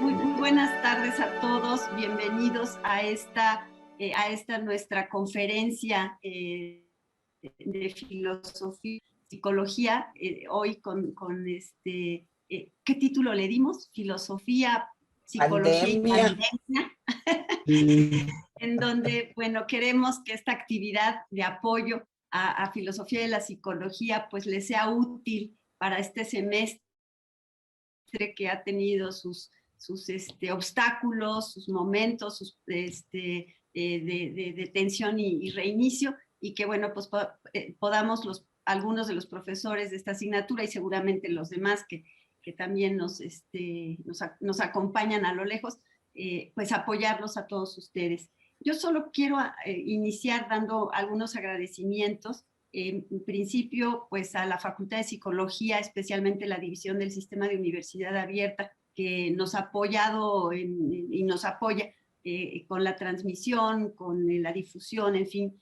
Muy buenas tardes a todos. Bienvenidos a esta nuestra conferencia de filosofía, psicología. Hoy ¿qué título le dimos? Filosofía, psicología y Pandemia. pandemia. Sí. En donde, bueno, queremos que esta actividad de apoyo a filosofía y la psicología pues les sea útil para este semestre que ha tenido sus obstáculos, sus momentos de tensión y reinicio, y que bueno, pues podamos algunos de los profesores de esta asignatura y seguramente los demás que también nos acompañan a lo lejos, pues apoyarlos a todos ustedes. Yo solo quiero iniciar dando algunos agradecimientos. En principio, pues a la Facultad de Psicología, especialmente la División del Sistema de Universidad Abierta, que nos ha apoyado y nos apoya con la transmisión, con la difusión, en fin,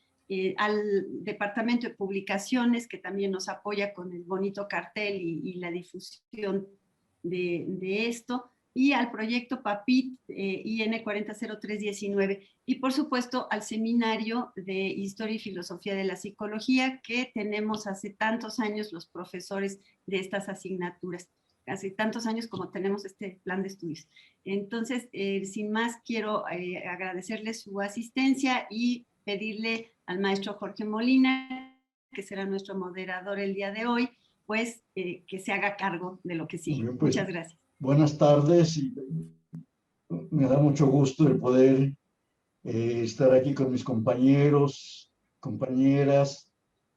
al Departamento de Publicaciones, que también nos apoya con el bonito cartel y la difusión de esto, y al proyecto PAPIT IN 400319, y por supuesto al seminario de Historia y Filosofía de la Psicología que tenemos hace tantos años los profesores de estas asignaturas, hace tantos años como tenemos este plan de estudios. Entonces, sin más, quiero agradecerle su asistencia y pedirle al maestro Jorge Molina, que será nuestro moderador el día de hoy, pues que se haga cargo de lo que sigue. Bien, pues, muchas gracias. Buenas tardes, y me da mucho gusto el poder estar aquí con mis compañeros, compañeras,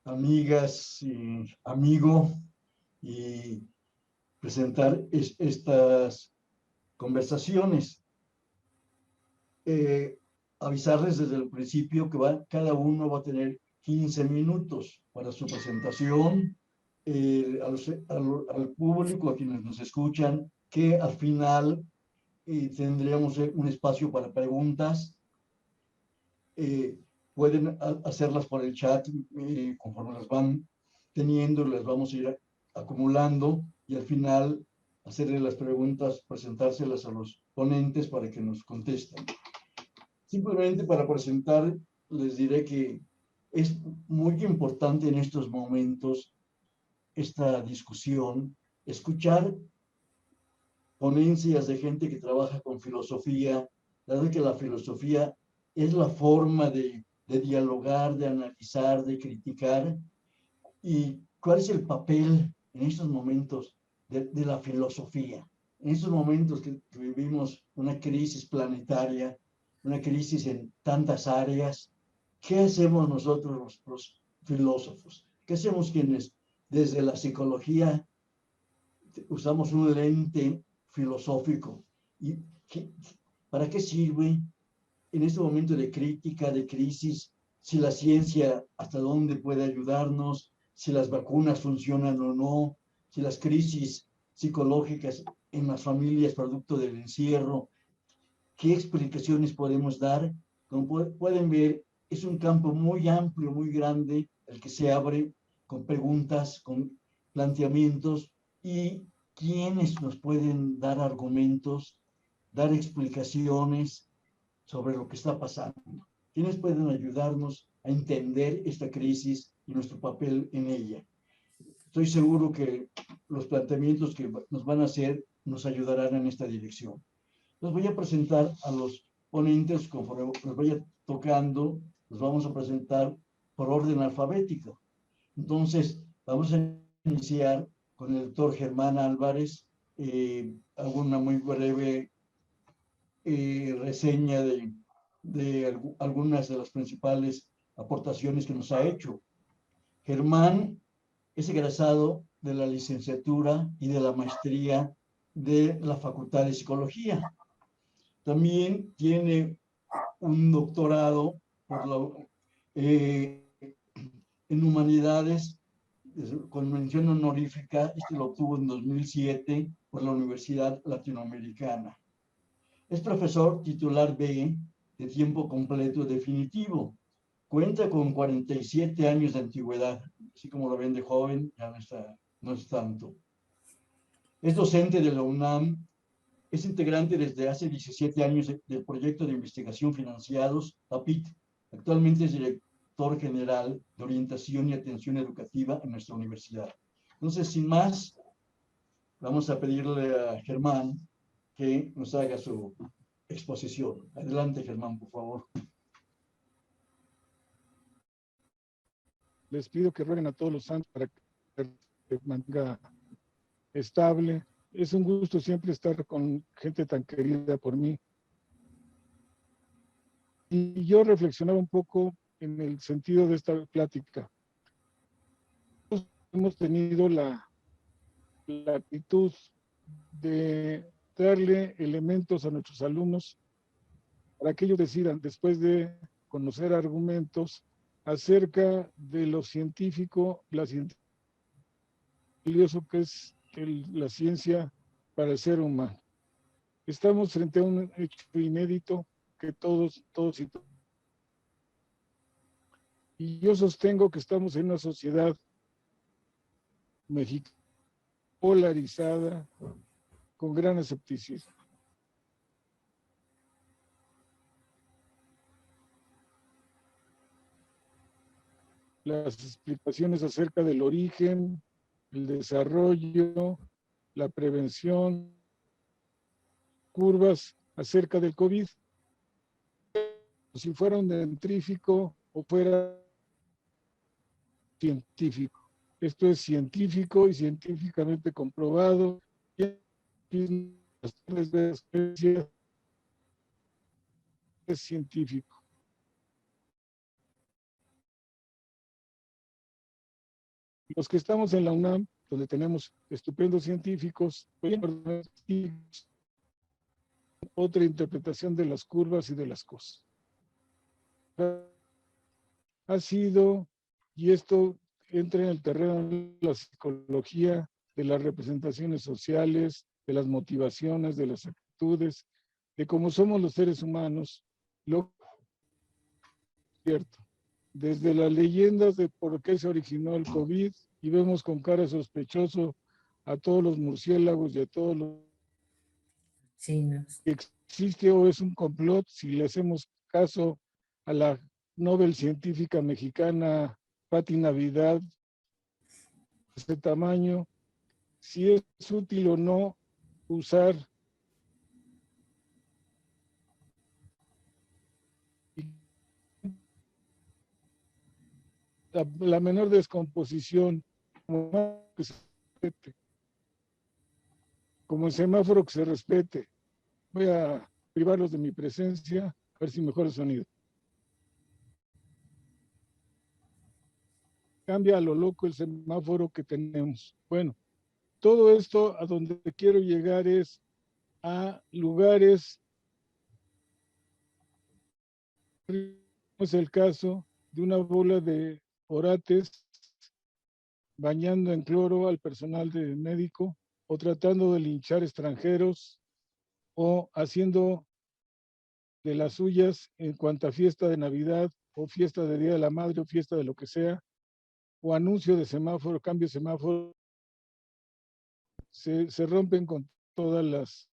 amigas y amigo, y presentar estas conversaciones. Avisarles desde el principio que cada uno va a tener 15 minutos para su presentación. Al público, a quienes nos escuchan, que al final tendríamos un espacio para preguntas. Pueden hacerlas por el chat, conforme las van teniendo, las vamos a ir acumulando, y al final hacerle las preguntas, presentárselas a los ponentes para que nos contesten. Simplemente para presentar, les diré que es muy importante en estos momentos esta discusión, escuchar ponencias de gente que trabaja con filosofía, dado que la filosofía es la forma de dialogar, de analizar, de criticar, y cuál es el papel en estos momentos de la filosofía. En estos momentos que vivimos una crisis planetaria, una crisis en tantas áreas, ¿qué hacemos nosotros los filósofos? ¿Qué hacemos quienes desde la psicología usamos un lente filosófico? ¿Y para qué sirve en este momento de crítica, de crisis, si la ciencia hasta dónde puede ayudarnos, si las vacunas funcionan o no, si las crisis psicológicas en las familias producto del encierro, qué explicaciones podemos dar? Como pueden ver, es un campo muy amplio, muy grande, el que se abre con preguntas, con planteamientos, y quiénes nos pueden dar argumentos, dar explicaciones sobre lo que está pasando. ¿Quiénes pueden ayudarnos a entender esta crisis y nuestro papel en ella? Estoy seguro que los planteamientos que nos van a hacer nos ayudarán en esta dirección. Los voy a presentar a los ponentes conforme los vaya tocando. Los vamos a presentar por orden alfabético. Entonces, vamos a iniciar con el doctor Germán Álvarez. Hago una muy breve reseña de algunas de las principales aportaciones que nos ha hecho. Germán es egresado de la licenciatura y de la maestría de la Facultad de Psicología. También tiene un doctorado en Humanidades con mención honorífica. Lo obtuvo en 2007 por la Universidad Latinoamericana. Es profesor titular B de tiempo completo definitivo. Cuenta con 47 años de antigüedad. Así como lo ven de joven, ya no es tanto. Es docente de la UNAM Es integrante desde hace 17 años del proyecto de investigación financiados, PAPIT. Actualmente es director general de orientación y atención educativa en nuestra universidad. Entonces, sin más, vamos a pedirle a Germán que nos haga su exposición. Adelante, Germán, por favor. Les pido que rueguen a todos los santos para que se mantenga estable. Es un gusto siempre estar con gente tan querida por mí. Y yo reflexionaba un poco en el sentido de esta plática. Hemos tenido la actitud de darle elementos a nuestros alumnos para que ellos decidan, después de conocer argumentos acerca de lo científico, valioso que es la ciencia para el ser humano. Estamos frente a un hecho inédito que todos y yo sostengo que estamos en una sociedad mexicana polarizada con gran escepticismo. Las explicaciones acerca del origen, el desarrollo, la prevención, curvas acerca del COVID, si fuera un científico o fuera científico. Esto es científico y científicamente comprobado. Es científico. Los que estamos en la UNAM, donde tenemos estupendos científicos, otra interpretación de las curvas y de las cosas. Ha sido, y esto entra en el terreno de la psicología, de las representaciones sociales, de las motivaciones, de las actitudes, de cómo somos los seres humanos, lo cierto. Desde las leyendas de por qué se originó el COVID, y vemos con cara sospechoso a todos los murciélagos y a todos los chinos. Existe o es un complot si le hacemos caso a la Nobel científica mexicana Pati Navidad, de este tamaño, si es útil o no usar la menor descomposición como el semáforo que se respete. Voy a privarlos de mi presencia, a ver si mejora el sonido. Cambia a lo loco el semáforo que tenemos. Bueno, todo esto a donde quiero llegar es a lugares, es el caso de una bola de orates bañando en cloro al personal de médico o tratando de linchar extranjeros o haciendo de las suyas en cuanta fiesta de Navidad o fiesta de Día de la Madre o fiesta de lo que sea, o anuncio de semáforo, cambio de semáforo, se rompen con todas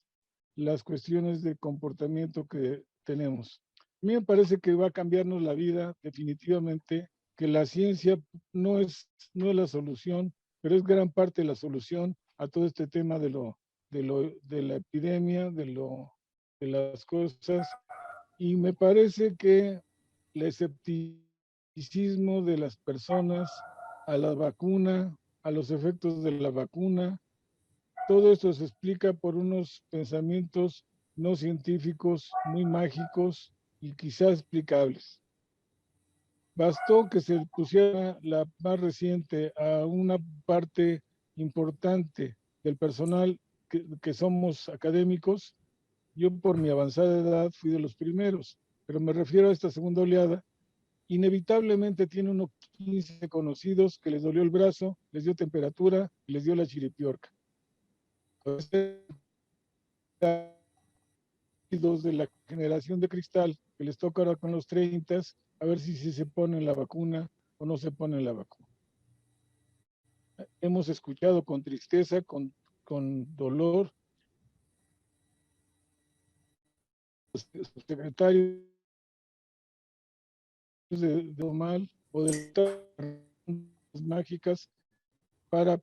las cuestiones de comportamiento que tenemos. A mí me parece que va a cambiarnos la vida definitivamente, que la ciencia no es la solución, pero es gran parte de la solución a todo este tema de la epidemia, de las cosas. Y me parece que el escepticismo de las personas a la vacuna, a los efectos de la vacuna, todo esto se explica por unos pensamientos no científicos, muy mágicos y quizás explicables. Bastó que se pusiera la más reciente a una parte importante del personal que somos académicos. Yo por mi avanzada edad fui de los primeros, pero me refiero a esta segunda oleada. Inevitablemente tiene unos 15 conocidos que les dolió el brazo, les dio temperatura y les dio la chiripiorca. De la generación de cristal que les toca ahora con los 30, a ver si se ponen la vacuna o no se ponen la vacuna. Hemos escuchado con tristeza, con dolor, secretarios de Omal o de las mágicas para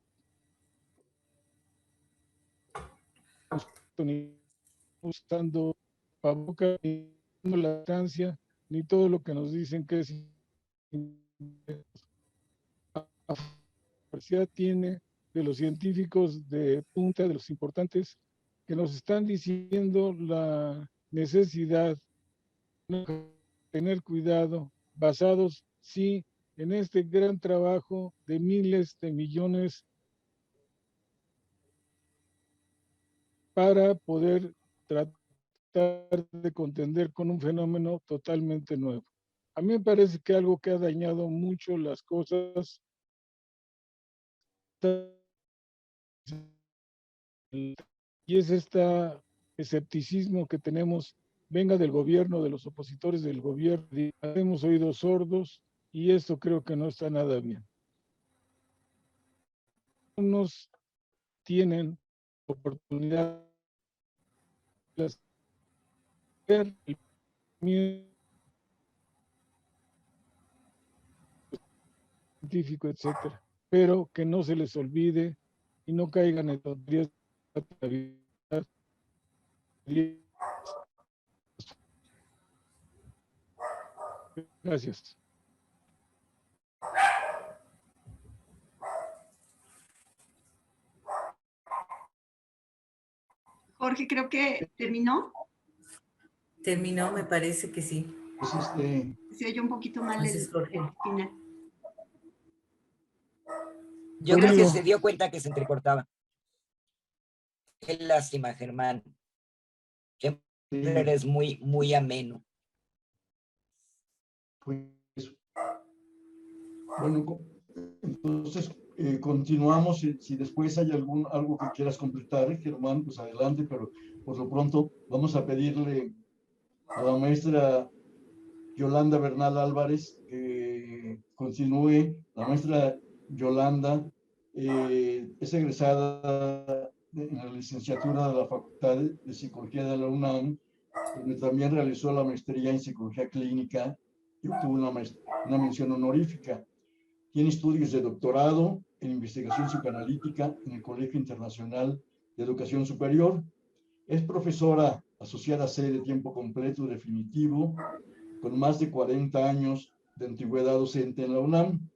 usando paboca, ni la distancia, ni todo lo que nos dicen que es. La universidad tiene de los científicos de punta, de los importantes, que nos están diciendo la necesidad de tener cuidado, basados, sí, en este gran trabajo de miles de millones para poder tratar de contender con un fenómeno totalmente nuevo. A mí me parece que algo que ha dañado mucho las cosas y es este escepticismo que tenemos, venga del gobierno, de los opositores del gobierno, hemos oído sordos y esto creo que no está nada bien. Unos tienen oportunidad de ver el científico, etcétera, pero que no se les olvide y no caigan en tonterías de la vida. Gracias. Jorge, creo que terminó. Terminó, me parece que sí. Pues Se oye un poquito mal el final. Yo creo que se dio cuenta que se entrecortaba. Qué lástima, Germán. Siempre eres muy ameno. Pues, bueno, entonces continuamos. Si después hay algo que quieras completar, Germán, pues adelante, pero por lo pronto vamos a pedirle a la maestra Yolanda Bernal Álvarez que continúe. La maestra Yolanda es egresada en la licenciatura de la Facultad de Psicología de la UNAM, donde también realizó la maestría en Psicología Clínica y obtuvo una mención honorífica. Tiene estudios de doctorado en investigación psicoanalítica en el Colegio Internacional de Educación Superior. Es profesora asociada C de tiempo completo definitivo, con más de 40 años de antigüedad docente en la UNAM.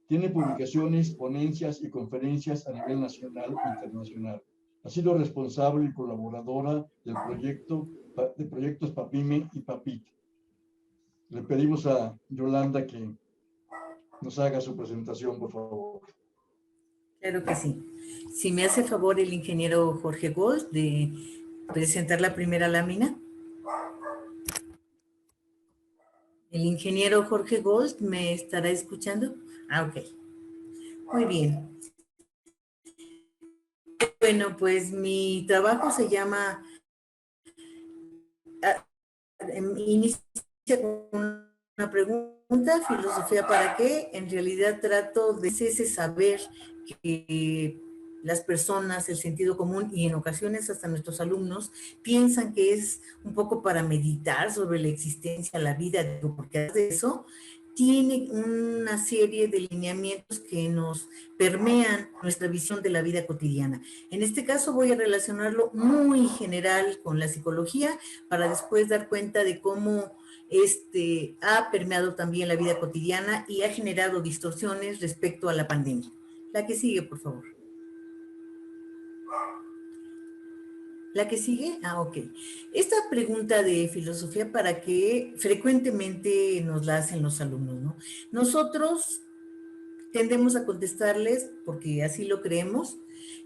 Tiene publicaciones, ponencias y conferencias a nivel nacional e internacional. Ha sido responsable y colaboradora de proyectos PAPIME y PAPIT. Le pedimos a Yolanda que nos haga su presentación, por favor. Claro que sí. Si me hace favor el ingeniero Jorge Gold de presentar la primera lámina. ¿El ingeniero Jorge Gold me estará escuchando? Ah, ok. Muy bien. Bueno, pues mi trabajo se llama... Inicia con una pregunta, filosofía para qué. En realidad trato de ese saber que las personas, el sentido común y en ocasiones hasta nuestros alumnos piensan que es un poco para meditar sobre la existencia, la vida, porque de eso tiene una serie de lineamientos que nos permean nuestra visión de la vida cotidiana. En este caso voy a relacionarlo muy general con la psicología para después dar cuenta de cómo ha permeado también la vida cotidiana y ha generado distorsiones respecto a la pandemia. La que sigue, por favor. ¿La que sigue? Ah, ok. Esta pregunta de filosofía, ¿para qué? Frecuentemente nos la hacen los alumnos, ¿no? Nosotros tendemos a contestarles, porque así lo creemos,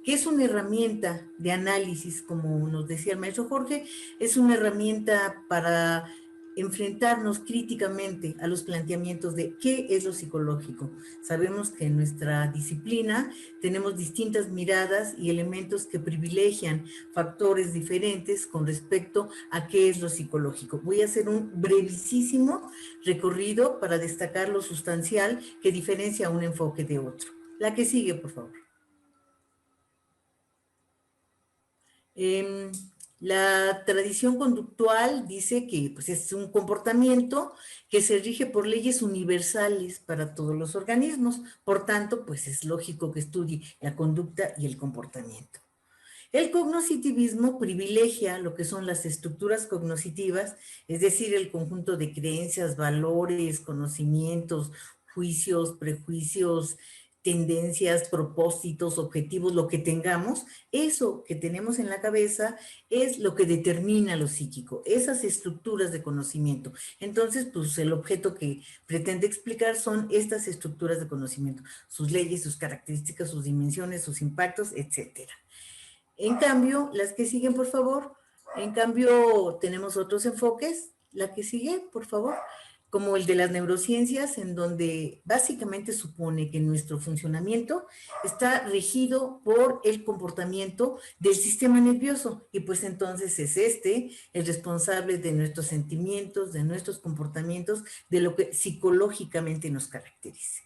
que es una herramienta de análisis, como nos decía el maestro Jorge, es una herramienta para enfrentarnos críticamente a los planteamientos de qué es lo psicológico. Sabemos que en nuestra disciplina tenemos distintas miradas y elementos que privilegian factores diferentes con respecto a qué es lo psicológico. Voy a hacer un brevísimo recorrido para destacar lo sustancial que diferencia un enfoque de otro. La que sigue, por favor. La tradición conductual dice que pues, es un comportamiento que se rige por leyes universales para todos los organismos. Por tanto, pues es lógico que estudie la conducta y el comportamiento. El cognoscitivismo privilegia lo que son las estructuras cognoscitivas, es decir, el conjunto de creencias, valores, conocimientos, juicios, prejuicios, tendencias, propósitos, objetivos, lo que tengamos. Eso que tenemos en la cabeza es lo que determina lo psíquico, esas estructuras de conocimiento. Entonces, pues el objeto que pretende explicar son estas estructuras de conocimiento, sus leyes, sus características, sus dimensiones, sus impactos, etcétera. En cambio, las que siguen, por favor. En cambio, tenemos otros enfoques. La que sigue, por favor. Como el de las neurociencias, en donde básicamente supone que nuestro funcionamiento está regido por el comportamiento del sistema nervioso. Y pues entonces es el responsable de nuestros sentimientos, de nuestros comportamientos, de lo que psicológicamente nos caracteriza.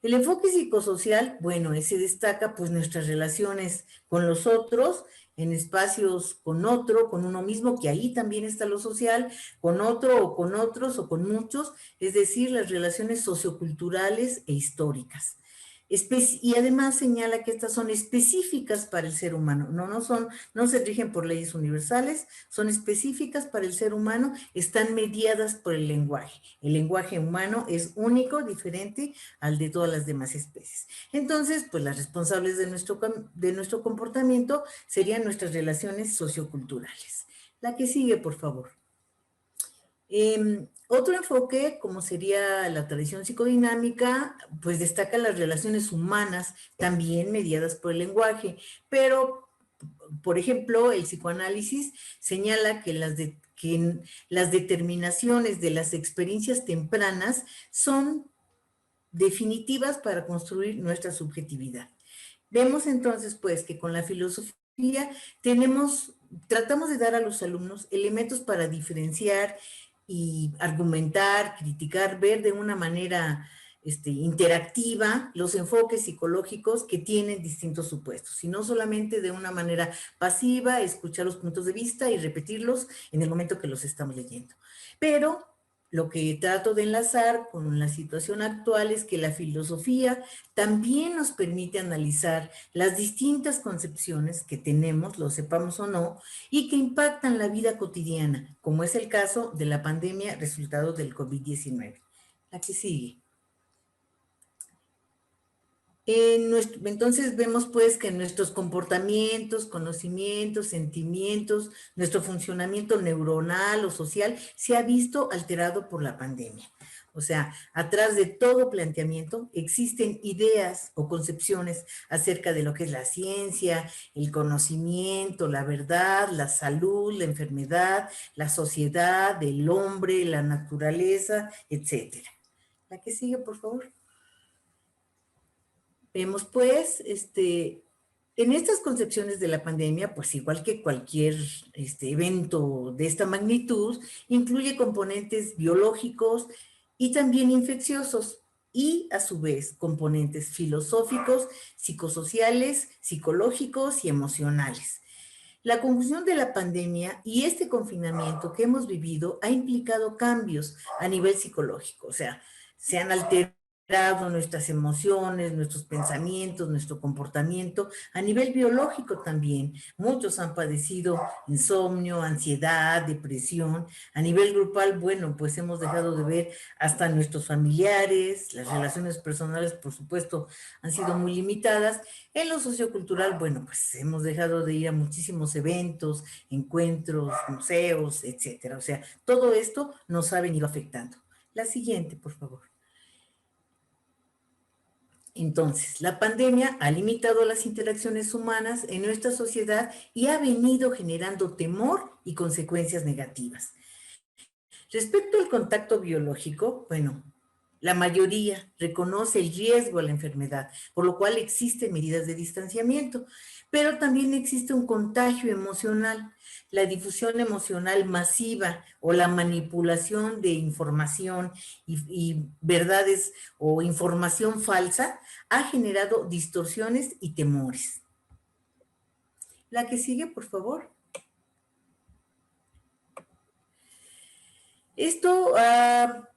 El enfoque psicosocial, bueno, ese destaca pues nuestras relaciones con los otros, en espacios con otro, con uno mismo, que ahí también está lo social, con otro o con otros o con muchos, es decir, las relaciones socioculturales e históricas. Y además señala que estas son específicas para el ser humano, no se rigen por leyes universales, son específicas para el ser humano, están mediadas por el lenguaje. El lenguaje humano es único, diferente al de todas las demás especies. Entonces, pues las responsables de nuestro comportamiento serían nuestras relaciones socioculturales. La que sigue, por favor. Otro enfoque, como sería la tradición psicodinámica, pues destaca las relaciones humanas, también mediadas por el lenguaje, pero, por ejemplo, el psicoanálisis señala que las determinaciones de las experiencias tempranas son definitivas para construir nuestra subjetividad. Vemos entonces, pues, que con la filosofía tratamos de dar a los alumnos elementos para diferenciar y argumentar, criticar, ver de una manera interactiva los enfoques psicológicos que tienen distintos supuestos, y no solamente de una manera pasiva, escuchar los puntos de vista y repetirlos en el momento que los estamos leyendo. Pero lo que trato de enlazar con la situación actual es que la filosofía también nos permite analizar las distintas concepciones que tenemos, lo sepamos o no, y que impactan la vida cotidiana, como es el caso de la pandemia resultado del COVID-19. La que sigue. Entonces vemos pues que nuestros comportamientos, conocimientos, sentimientos, nuestro funcionamiento neuronal o social se ha visto alterado por la pandemia. O sea, atrás de todo planteamiento existen ideas o concepciones acerca de lo que es la ciencia, el conocimiento, la verdad, la salud, la enfermedad, la sociedad, el hombre, la naturaleza, etc. La que sigue, por favor. Vemos pues, en estas concepciones de la pandemia, pues igual que cualquier evento de esta magnitud, incluye componentes biológicos y también infecciosos, y a su vez componentes filosóficos, psicosociales, psicológicos y emocionales. La confusión de la pandemia y este confinamiento que hemos vivido ha implicado cambios a nivel psicológico, o sea, se han alterado nuestras emociones, nuestros pensamientos, nuestro comportamiento, a nivel biológico también. Muchos han padecido insomnio, ansiedad, depresión. A nivel grupal, bueno, pues hemos dejado de ver hasta nuestros familiares, las relaciones personales, por supuesto, han sido muy limitadas. En lo sociocultural, bueno, pues hemos dejado de ir a muchísimos eventos, encuentros, museos, etcétera. O sea, todo esto nos ha venido afectando. La siguiente, por favor. Entonces, la pandemia ha limitado las interacciones humanas en nuestra sociedad y ha venido generando temor y consecuencias negativas. Respecto al contacto biológico, bueno, la mayoría reconoce el riesgo a la enfermedad, por lo cual existen medidas de distanciamiento, pero también existe un contagio emocional. La difusión emocional masiva o la manipulación de información y verdades o información falsa ha generado distorsiones y temores. La que sigue, por favor. Esto ha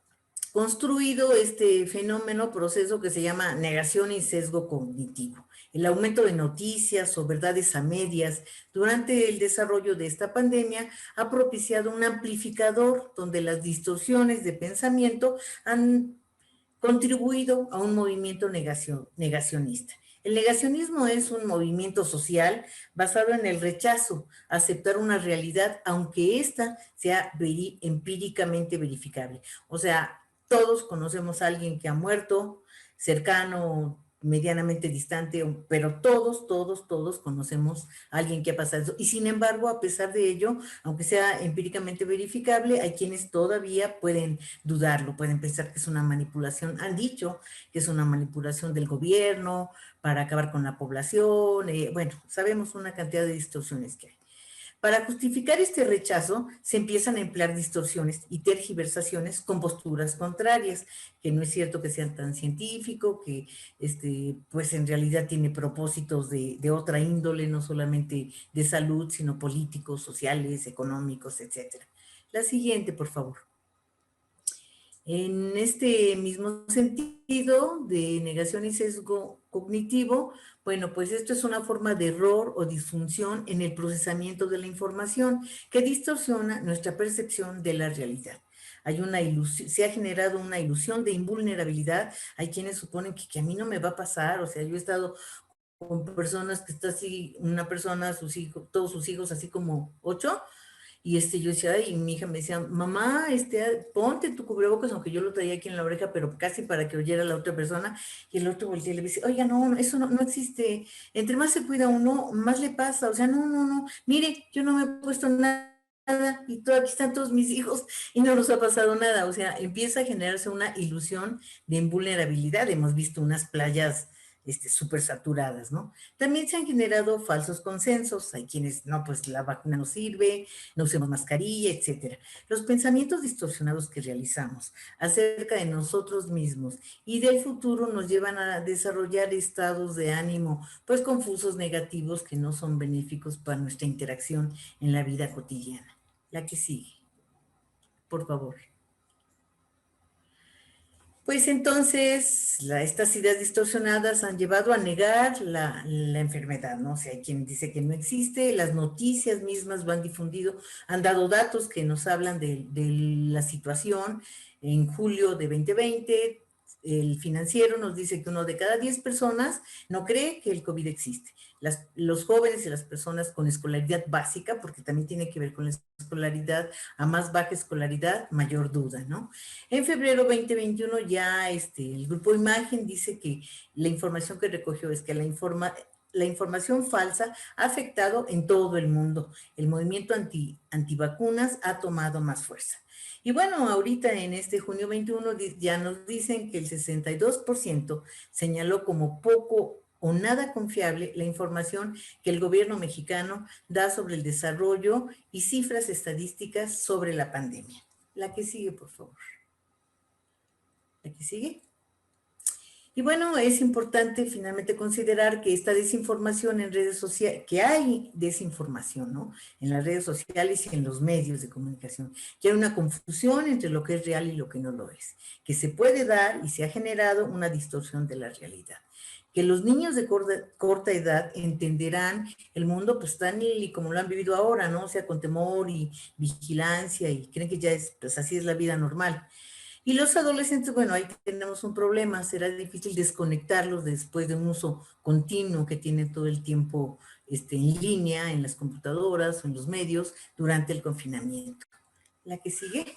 construido este fenómeno, proceso que se llama negación y sesgo cognitivo. El aumento de noticias o verdades a medias durante el desarrollo de esta pandemia ha propiciado un amplificador donde las distorsiones de pensamiento han contribuido a un movimiento negacionista. El negacionismo es un movimiento social basado en el rechazo a aceptar una realidad, aunque ésta sea empíricamente verificable. O sea, todos conocemos a alguien que ha muerto, cercano, medianamente distante, pero todos conocemos a alguien que ha pasado eso. Y sin embargo, a pesar de ello, aunque sea empíricamente verificable, hay quienes todavía pueden dudarlo, pueden pensar que es una manipulación. Han dicho que es una manipulación del gobierno para acabar con la población. Bueno, sabemos una cantidad de distorsiones que hay. Para justificar este rechazo, se empiezan a emplear distorsiones y tergiversaciones con posturas contrarias, que no es cierto que sean tan científico, que pues en realidad tiene propósitos de otra índole, no solamente de salud, sino políticos, sociales, económicos, etc. La siguiente, por favor. En este mismo sentido de negación y sesgo cognitivo, bueno, pues esto es una forma de error o disfunción en el procesamiento de la información que distorsiona nuestra percepción de la realidad. Hay una ilusión, se ha generado una ilusión de invulnerabilidad. Hay quienes suponen que a mí no me va a pasar. O sea, yo he estado con personas que está así, una persona, sus hijos, todos sus hijos, así como 8, y yo decía, y mi hija me decía, mamá, ponte tu cubrebocas, aunque yo lo traía aquí en la oreja, pero casi para que oyera la otra persona. Y el otro voltea y le dice, oiga, no, eso no existe. Entre más se cuida uno, más le pasa. O sea, no. Mire, yo no me he puesto nada y aquí están todos mis hijos y no nos ha pasado nada. O sea, empieza a generarse una ilusión de invulnerabilidad. Hemos visto unas playas súper saturadas, ¿no? También se han generado falsos consensos. Hay quienes, no, pues la vacuna no sirve, no usemos mascarilla, etcétera. Los pensamientos distorsionados que realizamos acerca de nosotros mismos y del futuro nos llevan a desarrollar estados de ánimo, pues confusos, negativos, que no son benéficos para nuestra interacción en la vida cotidiana. La que sigue, por favor. Pues entonces, estas ideas distorsionadas han llevado a negar la enfermedad, ¿no? O sea, hay quien dice que no existe, las noticias mismas lo han difundido, han dado datos que nos hablan de la situación. En julio de 2020, el Financiero nos dice que 1 de cada 10 personas no cree que el COVID existe. Los jóvenes y las personas con escolaridad básica, porque también tiene que ver con la escolaridad, a más baja escolaridad, mayor duda, ¿no? En febrero 2021 ya el Grupo Imagen dice que la información que recogió es que la información falsa ha afectado en todo el mundo. El movimiento antivacunas ha tomado más fuerza. Y bueno, ahorita en junio 21 ya nos dicen que el 62% señaló como poco o nada confiable la información que el gobierno mexicano da sobre el desarrollo y cifras estadísticas sobre la pandemia. La que sigue, por favor. La que sigue. Y bueno, es importante finalmente considerar que esta desinformación en redes sociales, que hay desinformación, ¿no? En las redes sociales y en los medios de comunicación, que hay una confusión entre lo que es real y lo que no lo es, que se puede dar y se ha generado una distorsión de la realidad. Que los niños de corta edad entenderán el mundo pues tan y como lo han vivido ahora, ¿no? O sea, con temor y vigilancia y creen que ya es, pues así es la vida normal. Y los adolescentes, bueno, ahí tenemos un problema, será difícil desconectarlos después de un uso continuo que tienen todo el tiempo en línea, en las computadoras o en los medios durante el confinamiento. La que sigue.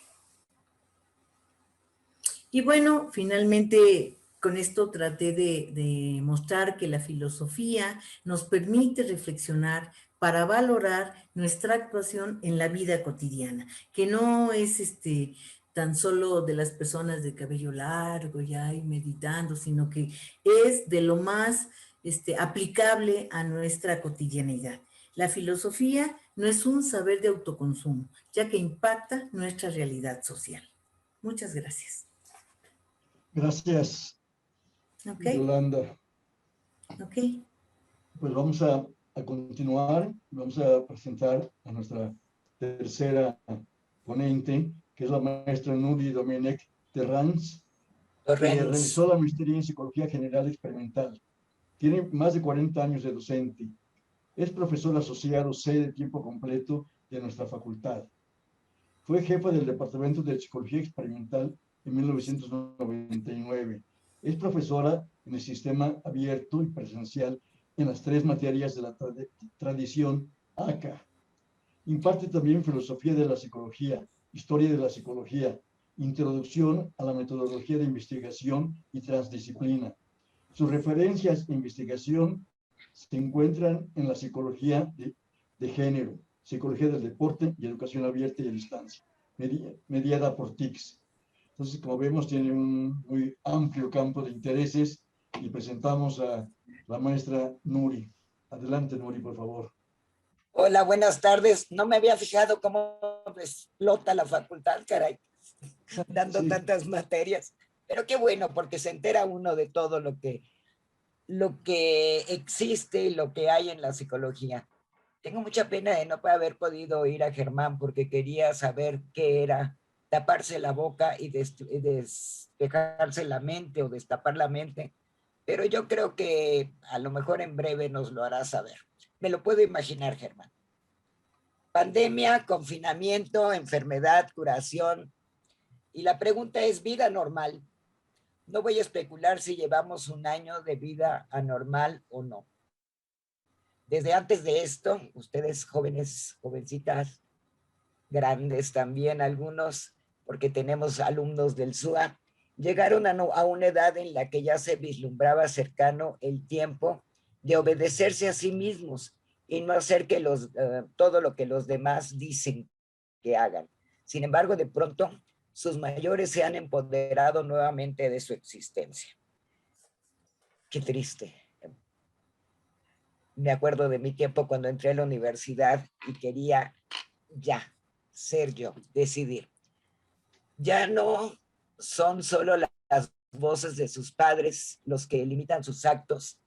Y bueno, finalmente con esto traté de mostrar que la filosofía nos permite reflexionar para valorar nuestra actuación en la vida cotidiana, que no es tan solo de las personas de cabello largo ya y meditando, sino que es de lo más aplicable a nuestra cotidianidad. La filosofía no es un saber de autoconsumo, ya que impacta nuestra realidad social. Muchas gracias. Gracias, Yolanda. Ok. Pues vamos a continuar, vamos a presentar a nuestra tercera ponente, que es la maestra Nuri Domenech Terrans, que realizó la maestría en Psicología General Experimental. Tiene más de 40 años de docente. Es profesor asociado C de tiempo completo de nuestra facultad. Fue jefa del Departamento de Psicología Experimental en 1999. Es profesora en el sistema abierto y presencial en las 3 materias de la tradición ACA. Imparte también filosofía de la psicología, historia de la psicología, introducción a la metodología de investigación y transdisciplina. Sus referencias e investigación se encuentran en la psicología de género, psicología del deporte y educación abierta y a distancia, mediada por TICS. Entonces, como vemos, tiene un muy amplio campo de intereses y presentamos a la maestra Nuri. Adelante, Nuri, por favor. Hola, buenas tardes. No me había fijado cómo explota la facultad, caray, dando tantas materias. Pero qué bueno, porque se entera uno de todo lo que existe y lo que hay en la psicología. Tengo mucha pena de no haber podido ir a Germán porque quería saber qué era taparse la boca y despejarse la mente o destapar la mente. Pero yo creo que a lo mejor en breve nos lo hará saber. Me lo puedo imaginar, Germán. Pandemia, confinamiento, enfermedad, curación. Y la pregunta es, ¿vida normal? No voy a especular si llevamos un año de vida anormal o no. Desde antes de esto, ustedes jóvenes, jovencitas, grandes también algunos, porque tenemos alumnos del SUA, llegaron a una edad en la que ya se vislumbraba cercano el tiempo de obedecerse a sí mismos y no hacer que todo lo que los demás dicen que hagan. Sin embargo, de pronto, sus mayores se han empoderado nuevamente de su existencia. Qué triste. Me acuerdo de mi tiempo cuando entré a la universidad y quería ya ser yo, decidir. Ya no son solo las voces de sus padres los que limitan sus actos,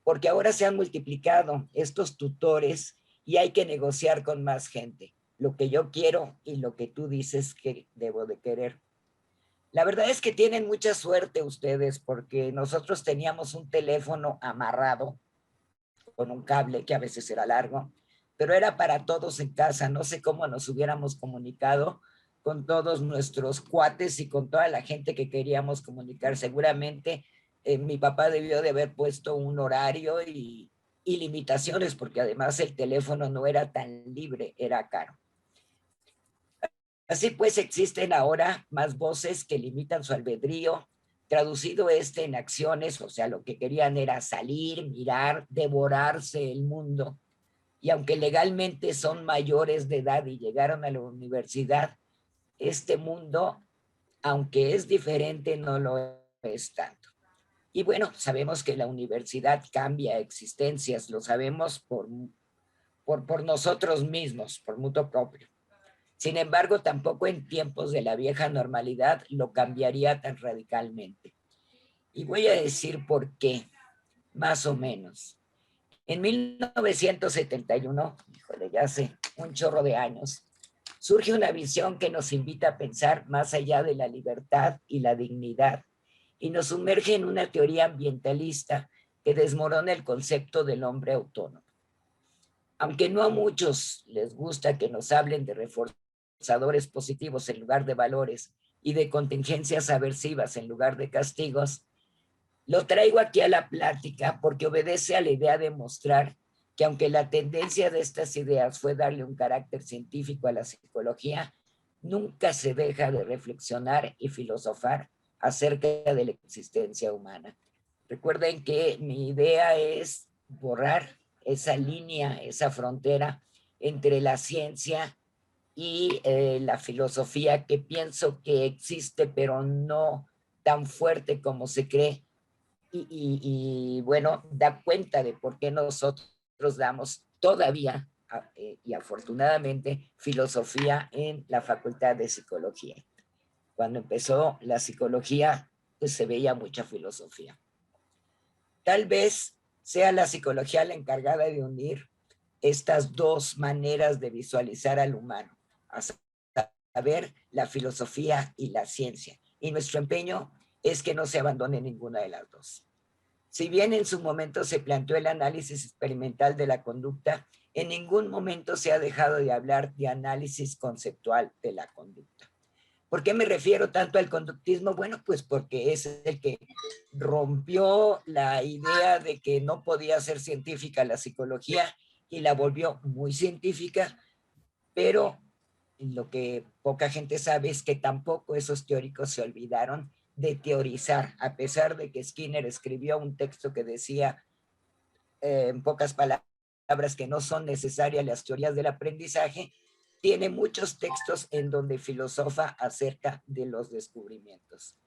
porque ahora se han multiplicado estos tutores y hay que negociar con más gente lo que yo quiero y lo que tú dices que debo de querer. La verdad es que tienen mucha suerte ustedes, porque nosotros teníamos un teléfono amarrado con un cable que a veces era largo, pero era para todos en casa. No sé cómo nos hubiéramos comunicado con todos nuestros cuates y con toda la gente que queríamos comunicar. Seguramente mi papá debió de haber puesto un horario y limitaciones, porque además el teléfono no era tan libre, era caro. Así pues, existen ahora más voces que limitan su albedrío, traducido en acciones, o sea, lo que querían era salir, mirar, devorarse el mundo. Y aunque legalmente son mayores de edad y llegaron a la universidad, este mundo, aunque es diferente, no lo es tanto. Y bueno, sabemos que la universidad cambia existencias, lo sabemos por nosotros mismos, por mutuo propio. Sin embargo, tampoco en tiempos de la vieja normalidad lo cambiaría tan radicalmente. Y voy a decir por qué, más o menos. En 1971, híjole, ya hace un chorro de años, surge una visión que nos invita a pensar más allá de la libertad y la dignidad y nos sumerge en una teoría ambientalista que desmorona el concepto del hombre autónomo. Aunque no a muchos les gusta que nos hablen de reforzadores positivos en lugar de valores y de contingencias aversivas en lugar de castigos, lo traigo aquí a la plática porque obedece a la idea de mostrar que aunque la tendencia de estas ideas fue darle un carácter científico a la psicología, nunca se deja de reflexionar y filosofar acerca de la existencia humana. Recuerden que mi idea es borrar esa línea, esa frontera entre la ciencia y la filosofía, que pienso que existe, pero no tan fuerte como se cree. Y bueno, da cuenta de por qué nosotros damos todavía, y afortunadamente, filosofía en la Facultad de Psicología. Cuando empezó la psicología, pues se veía mucha filosofía. Tal vez sea la psicología la encargada de unir estas dos maneras de visualizar al humano, a saber, la filosofía y la ciencia. Y nuestro empeño es que no se abandone ninguna de las dos. Si bien en su momento se planteó el análisis experimental de la conducta, en ningún momento se ha dejado de hablar de análisis conceptual de la conducta. ¿Por qué me refiero tanto al conductismo? Bueno, pues porque es el que rompió la idea de que no podía ser científica la psicología y la volvió muy científica, pero lo que poca gente sabe es que tampoco esos teóricos se olvidaron de teorizar, a pesar de que Skinner escribió un texto que decía, en pocas palabras, que no son necesarias las teorías del aprendizaje, tiene muchos textos en donde filosofa acerca de los descubrimientos.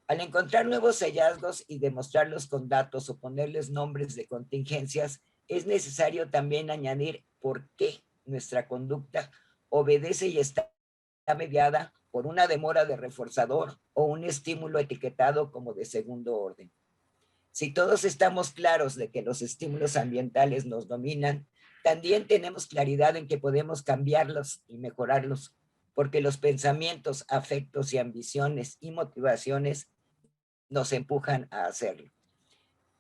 Al encontrar nuevos hallazgos y demostrarlos con datos o ponerles nombres de contingencias, es necesario también añadir por qué nuestra conducta obedece y está mediada por una demora de reforzador o un estímulo etiquetado como de segundo orden. Si todos estamos claros de que los estímulos ambientales nos dominan, también tenemos claridad en que podemos cambiarlos y mejorarlos, porque los pensamientos, afectos y ambiciones y motivaciones nos empujan a hacerlo.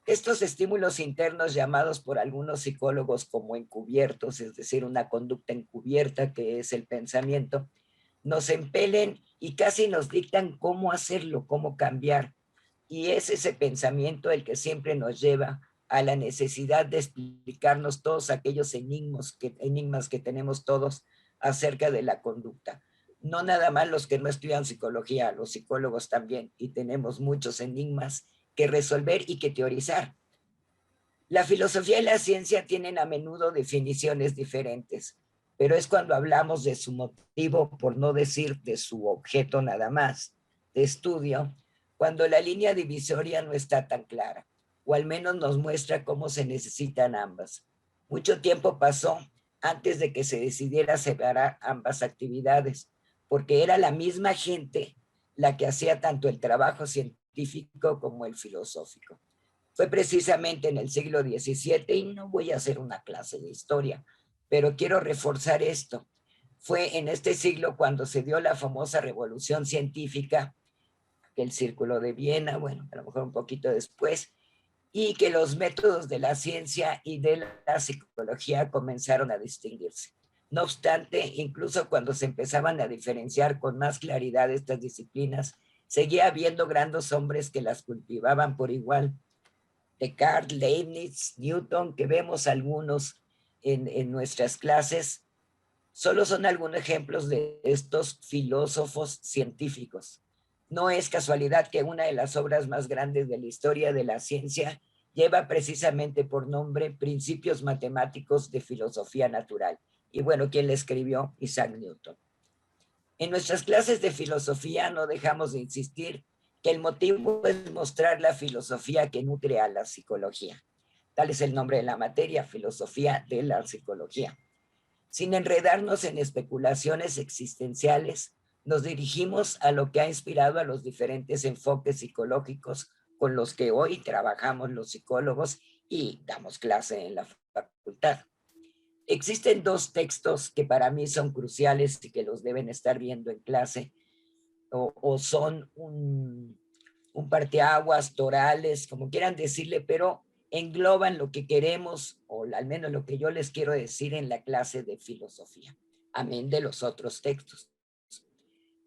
Estos estímulos internos, llamados por algunos psicólogos como encubiertos, es decir, una conducta encubierta que es el pensamiento, nos impelen y casi nos dictan cómo hacerlo, cómo cambiar. Y es ese pensamiento el que siempre nos lleva a la necesidad de explicarnos todos aquellos enigmas que tenemos todos acerca de la conducta. No nada más los que no estudian psicología, los psicólogos también, y tenemos muchos enigmas que resolver y que teorizar. La filosofía y la ciencia tienen a menudo definiciones diferentes, pero es cuando hablamos de su motivo, por no decir de su objeto nada más, de estudio, cuando la línea divisoria no está tan clara, o al menos nos muestra cómo se necesitan ambas. Mucho tiempo pasó antes de que se decidiera separar ambas actividades, porque era la misma gente la que hacía tanto el trabajo científico como el filosófico. Fue precisamente en el siglo XVII, y no voy a hacer una clase de historia, pero quiero reforzar esto. Fue en este siglo cuando se dio la famosa revolución científica, el Círculo de Viena, bueno, a lo mejor un poquito después, y que los métodos de la ciencia y de la psicología comenzaron a distinguirse. No obstante, incluso cuando se empezaban a diferenciar con más claridad estas disciplinas, seguía habiendo grandes hombres que las cultivaban por igual. Descartes, Leibniz, Newton, que vemos algunos en nuestras clases, solo son algunos ejemplos de estos filósofos científicos. No es casualidad que una de las obras más grandes de la historia de la ciencia lleva precisamente por nombre Principios Matemáticos de Filosofía Natural. Y bueno, ¿quién la escribió? Isaac Newton. En nuestras clases de filosofía no dejamos de insistir que el motivo es mostrar la filosofía que nutre a la psicología. Tal es el nombre de la materia, filosofía de la psicología. Sin enredarnos en especulaciones existenciales, nos dirigimos a lo que ha inspirado a los diferentes enfoques psicológicos con los que hoy trabajamos los psicólogos y damos clase en la facultad. Existen dos textos que para mí son cruciales y que los deben estar viendo en clase, o son un parteaguas, torales, como quieran decirle, pero engloban lo que queremos, o al menos lo que yo les quiero decir en la clase de filosofía, amén de los otros textos.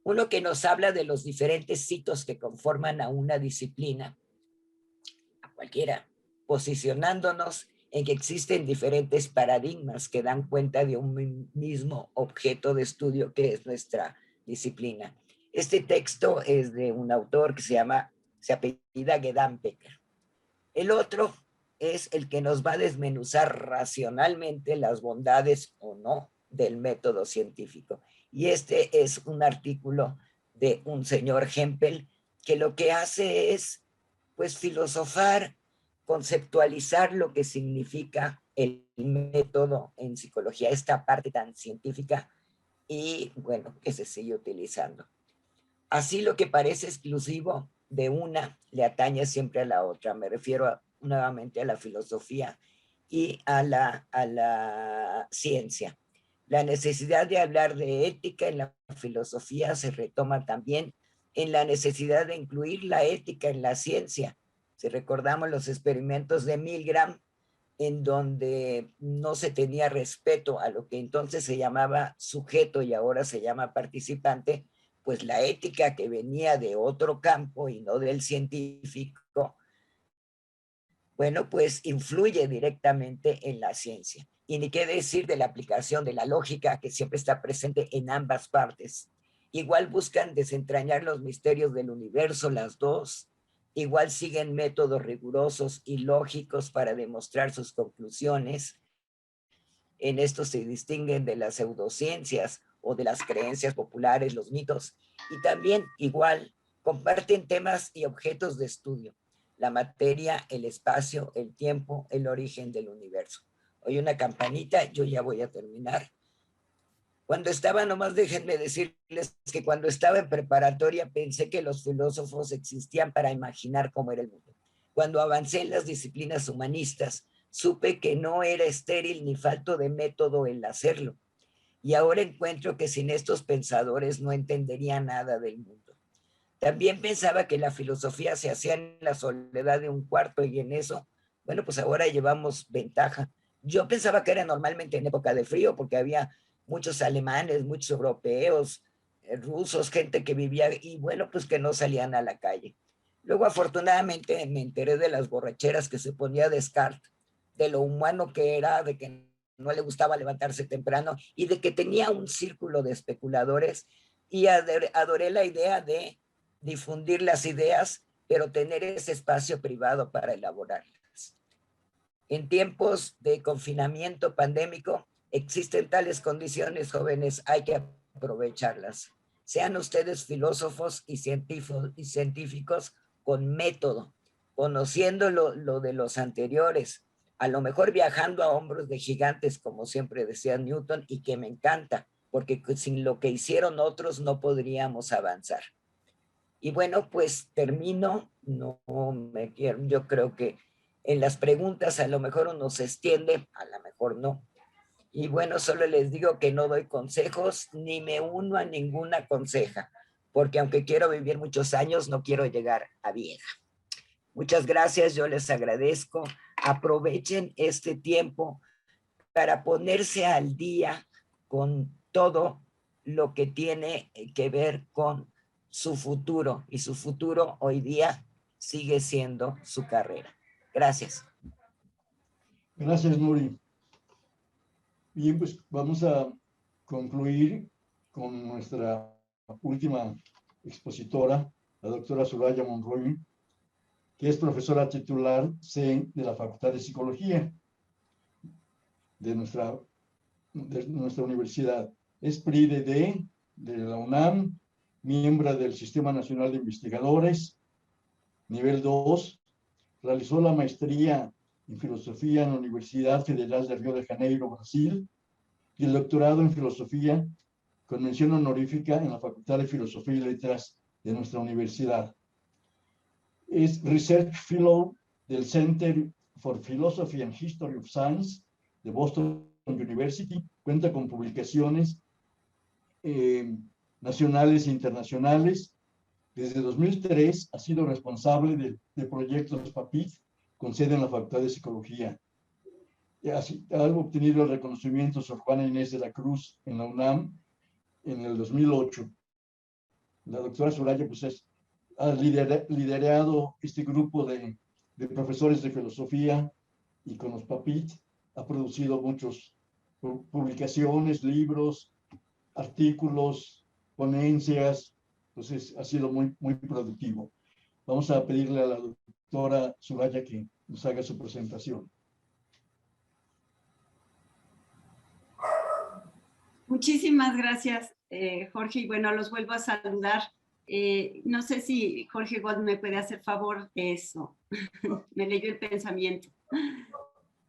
Uno que nos habla de los diferentes hitos que conforman a una disciplina, a cualquiera, posicionándonos en que existen diferentes paradigmas que dan cuenta de un mismo objeto de estudio que es nuestra disciplina. Este texto es de un autor que se apellida Giedanpecker. El otro es el que nos va a desmenuzar racionalmente las bondades o no del método científico. Y este es un artículo de un señor Hempel que lo que hace es, pues, filosofar, conceptualizar lo que significa el método en psicología, esta parte tan científica, y bueno, que se sigue utilizando. Así lo que parece exclusivo de una le atañe siempre a la otra. Me refiero nuevamente a la filosofía y a la ciencia. La necesidad de hablar de ética en la filosofía se retoma también en la necesidad de incluir la ética en la ciencia. Si recordamos los experimentos de Milgram, en donde no se tenía respeto a lo que entonces se llamaba sujeto y ahora se llama participante, pues la ética que venía de otro campo y no del científico, bueno, pues influye directamente en la ciencia. Y ni qué decir de la aplicación de la lógica que siempre está presente en ambas partes. Igual buscan desentrañar los misterios del universo las dos, igual siguen métodos rigurosos y lógicos para demostrar sus conclusiones. En esto se distinguen de las pseudociencias o de las creencias populares, los mitos, y también igual comparten temas y objetos de estudio: la materia, el espacio, el tiempo, el origen del universo. Oye, una campanita, yo ya voy a terminar. Cuando estaba, nomás déjenme decirles que cuando estaba en preparatoria pensé que los filósofos existían para imaginar cómo era el mundo. Cuando avancé en las disciplinas humanistas, supe que no era estéril ni falto de método el hacerlo. Y ahora encuentro que sin estos pensadores no entendería nada del mundo. También pensaba que la filosofía se hacía en la soledad de un cuarto y en eso, bueno, pues ahora llevamos ventaja. Yo pensaba que era normalmente en época de frío porque había muchos alemanes, muchos europeos, rusos, gente que vivía y bueno, pues que no salían a la calle. Luego afortunadamente me enteré de las borracheras que se ponía Descartes, de lo humano que era, de que no le gustaba levantarse temprano y de que tenía un círculo de especuladores, y adoré la idea de difundir las ideas, pero tener ese espacio privado para elaborarlas. En tiempos de confinamiento pandémico existen tales condiciones, jóvenes, hay que aprovecharlas. Sean ustedes filósofos y científicos con método, conociendo lo de los anteriores, a lo mejor viajando a hombros de gigantes, como siempre decía Newton, y que me encanta, porque sin lo que hicieron otros no podríamos avanzar. Y bueno, pues termino, no me quiero, yo creo que en las preguntas a lo mejor uno se extiende, a lo mejor no. Y bueno, solo les digo que no doy consejos ni me uno a ninguna conseja, porque aunque quiero vivir muchos años, no quiero llegar a vieja. Muchas gracias, yo les agradezco. Aprovechen este tiempo para ponerse al día con todo lo que tiene que ver con su futuro, y su futuro hoy día sigue siendo su carrera. Gracias. Gracias, Nuri. Bien, pues vamos a concluir con nuestra última expositora, la doctora Soraya Monroy, que es profesora titular C de la Facultad de Psicología de nuestra universidad. Es PRI-DD de la UNAM, miembro del Sistema Nacional de Investigadores, nivel 2. Realizó la maestría en filosofía en la Universidad Federal de Río de Janeiro, Brasil, y el doctorado en filosofía con mención honorífica en la Facultad de Filosofía y Letras de nuestra universidad. Es Research Fellow del Center for Philosophy and History of Science de Boston University. Cuenta con publicaciones nacionales e internacionales. Desde 2003 ha sido responsable de proyectos PAPIT con sede en la Facultad de Psicología. Ha obtenido el reconocimiento Sor Juana Inés de la Cruz en la UNAM en el 2008. La doctora Soraya pues ha liderado este grupo de profesores de filosofía y con los PAPIT ha producido muchas publicaciones, libros, artículos, ponencias. Entonces ha sido muy productivo. Vamos a pedirle a la doctora Soraya que nos haga su presentación. Muchísimas gracias, Jorge, y bueno, los vuelvo a saludar. No sé si Jorge God me puede hacer favor de eso. Me leyó el pensamiento.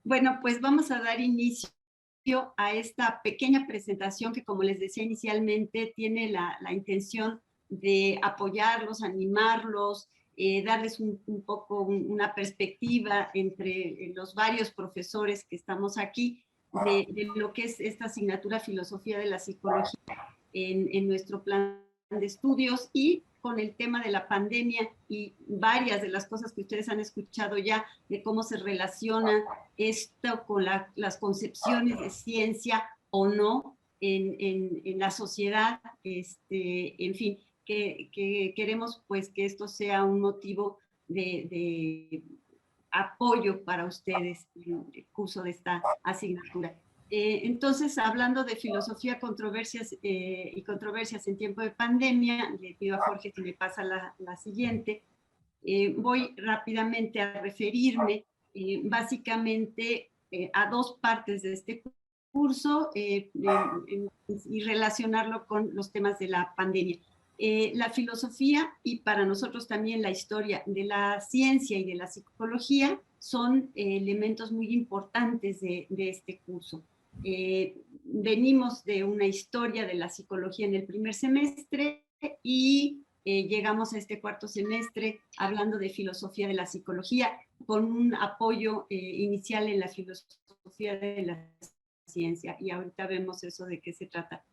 Bueno, pues vamos a dar inicio a esta pequeña presentación que, como les decía inicialmente, tiene la intención de apoyarlos, animarlos, darles un poco una perspectiva entre los varios profesores que estamos aquí, de lo que es esta asignatura Filosofía de la Psicología en nuestro plan de estudios, y con el tema de la pandemia y varias de las cosas que ustedes han escuchado ya de cómo se relaciona esto con las concepciones de ciencia o no en la sociedad, en fin, que queremos pues que esto sea un motivo de apoyo para ustedes en el curso de esta asignatura. Entonces, hablando de filosofía, controversias y controversias en tiempo de pandemia, le pido a Jorge si me pasa la siguiente. Voy rápidamente a referirme básicamente a dos partes de este curso y relacionarlo con los temas de la pandemia. La filosofía y para nosotros también la historia de la ciencia y de la psicología son elementos muy importantes de este curso. Venimos de una historia de la psicología en el primer semestre y llegamos a este cuarto semestre hablando de filosofía de la psicología con un apoyo inicial en la filosofía de la ciencia, y ahorita vemos eso de qué se trata.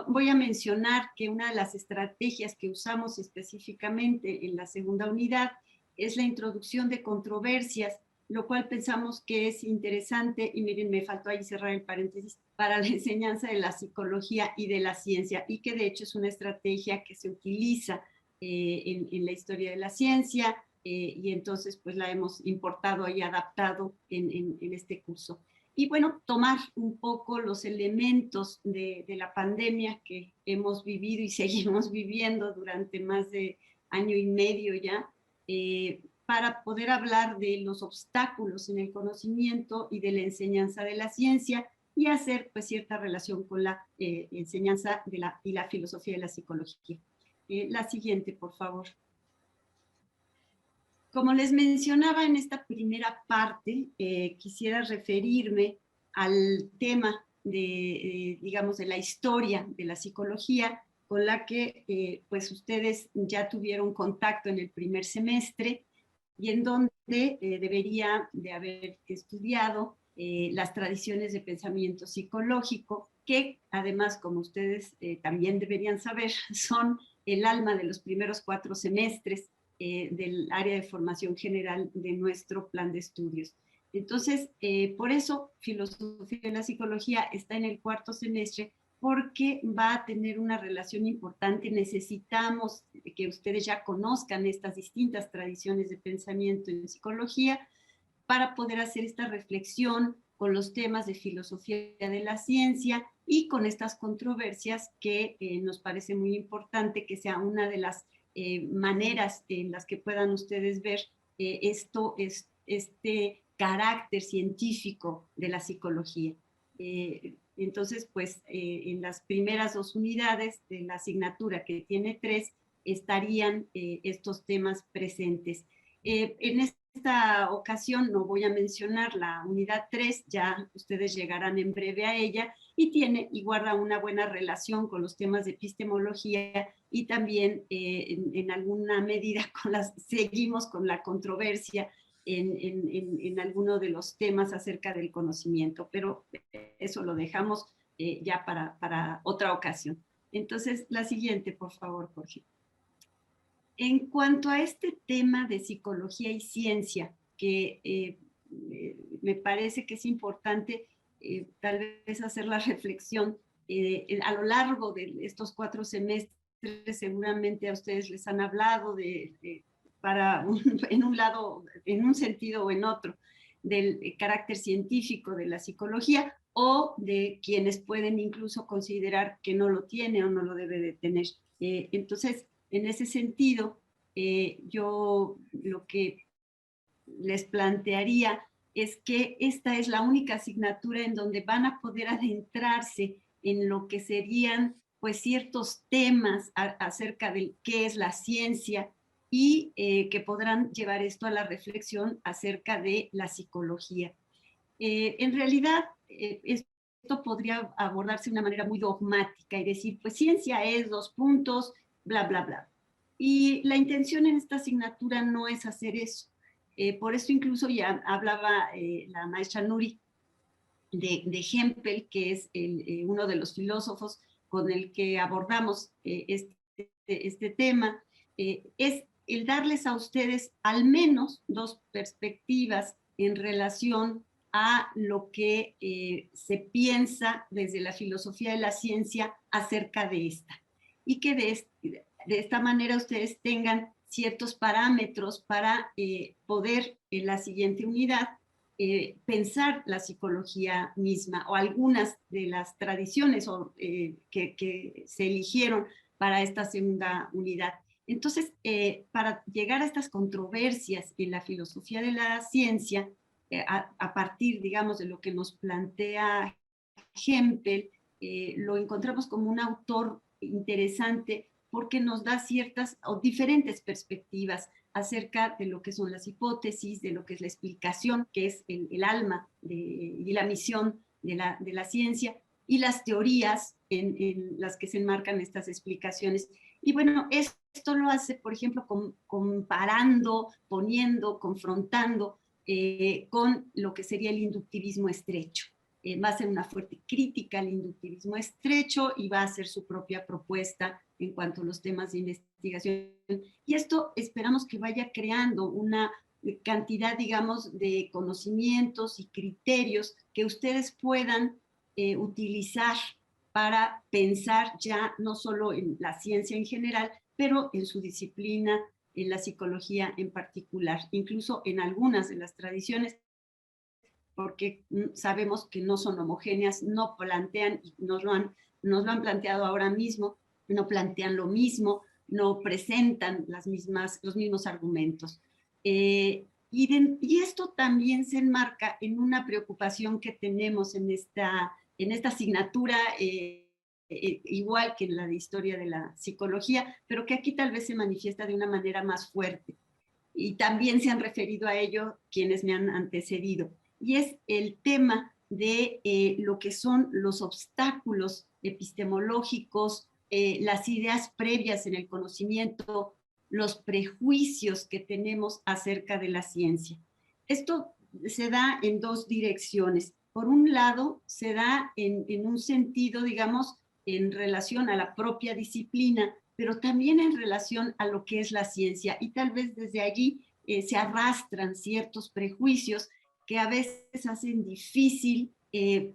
Voy a mencionar que una de las estrategias que usamos específicamente en la segunda unidad es la introducción de controversias, lo cual pensamos que es interesante, y miren, me faltó ahí cerrar el paréntesis, para la enseñanza de la psicología y de la ciencia, y que de hecho es una estrategia que se utiliza en la historia de la ciencia, y entonces pues la hemos importado y adaptado en este curso. Y bueno, tomar un poco los elementos de la pandemia que hemos vivido y seguimos viviendo durante más de año y medio ya, para poder hablar de los obstáculos en el conocimiento y de la enseñanza de la ciencia, y hacer pues cierta relación con la enseñanza y la filosofía de la psicología. La siguiente, por favor. Como les mencionaba en esta primera parte, quisiera referirme al tema de, digamos, de la historia de la psicología, con la que pues ustedes ya tuvieron contacto en el primer semestre, y en donde debería de haber estudiado las tradiciones de pensamiento psicológico, que además, como ustedes también deberían saber, son el alma de los primeros 4 semestres del área de formación general de nuestro plan de estudios. Entonces, por eso, filosofía de la psicología está en el 4º semestre, porque va a tener una relación importante. Necesitamos que ustedes ya conozcan estas distintas tradiciones de pensamiento en psicología para poder hacer esta reflexión con los temas de filosofía de la ciencia y con estas controversias que nos parece muy importante que sea una de las maneras en las que puedan ustedes ver este carácter científico de la psicología. Entonces, pues, en las primeras 2 unidades de la asignatura, que tiene 3, estarían estos temas presentes. En esta ocasión no voy a mencionar la unidad 3, ya ustedes llegarán en breve a ella, y tiene y guarda una buena relación con los temas de epistemología, y también en alguna medida seguimos con la controversia en alguno de los temas acerca del conocimiento, pero eso lo dejamos ya para otra ocasión. Entonces, la siguiente, por favor, Jorge. En cuanto a este tema de psicología y ciencia, que me parece que es importante tal vez hacer la reflexión a lo largo de estos 4 semestres, seguramente a ustedes les han hablado en un lado, en un sentido o en otro, del carácter científico de la psicología, o de quienes pueden incluso considerar que no lo tiene o no lo debe de tener. Entonces, en ese sentido, yo lo que les plantearía es que esta es la única asignatura en donde van a poder adentrarse en lo que serían pues ciertos temas acerca de qué es la ciencia, y que podrán llevar esto a la reflexión acerca de la psicología. En realidad, esto podría abordarse de una manera muy dogmática y decir, pues ciencia es 2 puntos, bla, bla, bla. Y la intención en esta asignatura no es hacer eso. Por eso incluso ya hablaba la maestra Nuri, de Hempel, que es uno de los filósofos con el que abordamos este tema, es el darles a ustedes al menos dos perspectivas en relación a lo que se piensa desde la filosofía de la ciencia acerca de esta. Y que de esta manera ustedes tengan ciertos parámetros para poder en la siguiente unidad pensar la psicología misma o algunas de las tradiciones que se eligieron para esta segunda unidad. Entonces, para llegar a estas controversias en la filosofía de la ciencia, a partir, digamos, de lo que nos plantea Hempel, lo encontramos como un autor interesante porque nos da ciertas o diferentes perspectivas acerca de lo que son las hipótesis, de lo que es la explicación, que es el alma y la misión de la ciencia, y las teorías en las que se enmarcan estas explicaciones. Y bueno, esto lo hace, por ejemplo, comparando, poniendo, confrontando con lo que sería el inductivismo estrecho. Va a hacer una fuerte crítica al inductivismo estrecho y va a hacer su propia propuesta en cuanto a los temas de investigación. Y esto esperamos que vaya creando una cantidad, digamos, de conocimientos y criterios que ustedes puedan utilizar para pensar ya no solo en la ciencia en general, pero en su disciplina, en la psicología en particular, incluso en algunas de las tradiciones, porque sabemos que no son homogéneas, no plantean, y nos lo han planteado ahora mismo, no plantean lo mismo, no presentan los mismos argumentos. Y esto también se enmarca en una preocupación que tenemos en esta asignatura, igual que en la de historia de la psicología, pero que aquí tal vez se manifiesta de una manera más fuerte. Y también se han referido a ello quienes me han antecedido. Y es el tema de lo que son los obstáculos epistemológicos, las ideas previas en el conocimiento, los prejuicios que tenemos acerca de la ciencia. Esto se da en dos direcciones. Por un lado, se da en un sentido, digamos, en relación a la propia disciplina, pero también en relación a lo que es la ciencia. Y tal vez desde allí se arrastran ciertos prejuicios que a veces hacen difícil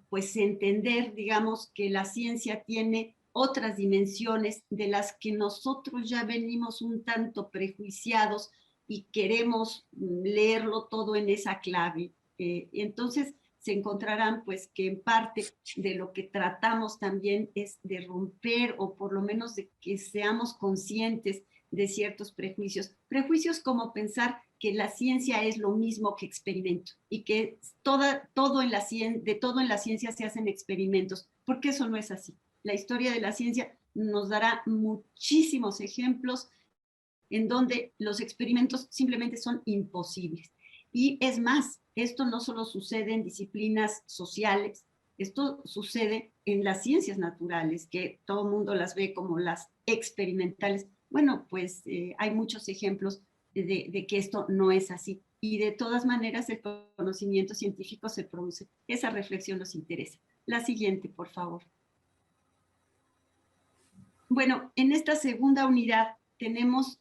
pues entender, digamos, que la ciencia tiene otras dimensiones de las que nosotros ya venimos un tanto prejuiciados y queremos leerlo todo en esa clave. Entonces se encontrarán pues que en parte de lo que tratamos también es de romper o por lo menos de que seamos conscientes de ciertos prejuicios. Prejuicios como pensar que la ciencia es lo mismo que experimento y que todo en la ciencia se hacen experimentos, porque eso no es así. La historia de la ciencia nos dará muchísimos ejemplos en donde los experimentos simplemente son imposibles. Y es más, esto no solo sucede en disciplinas sociales, esto sucede en las ciencias naturales, que todo el mundo las ve como las experimentales. Bueno, pues hay muchos ejemplos de que esto no es así. Y de todas maneras el conocimiento científico se produce. Esa reflexión nos interesa. La siguiente, por favor. Bueno, en esta segunda unidad tenemos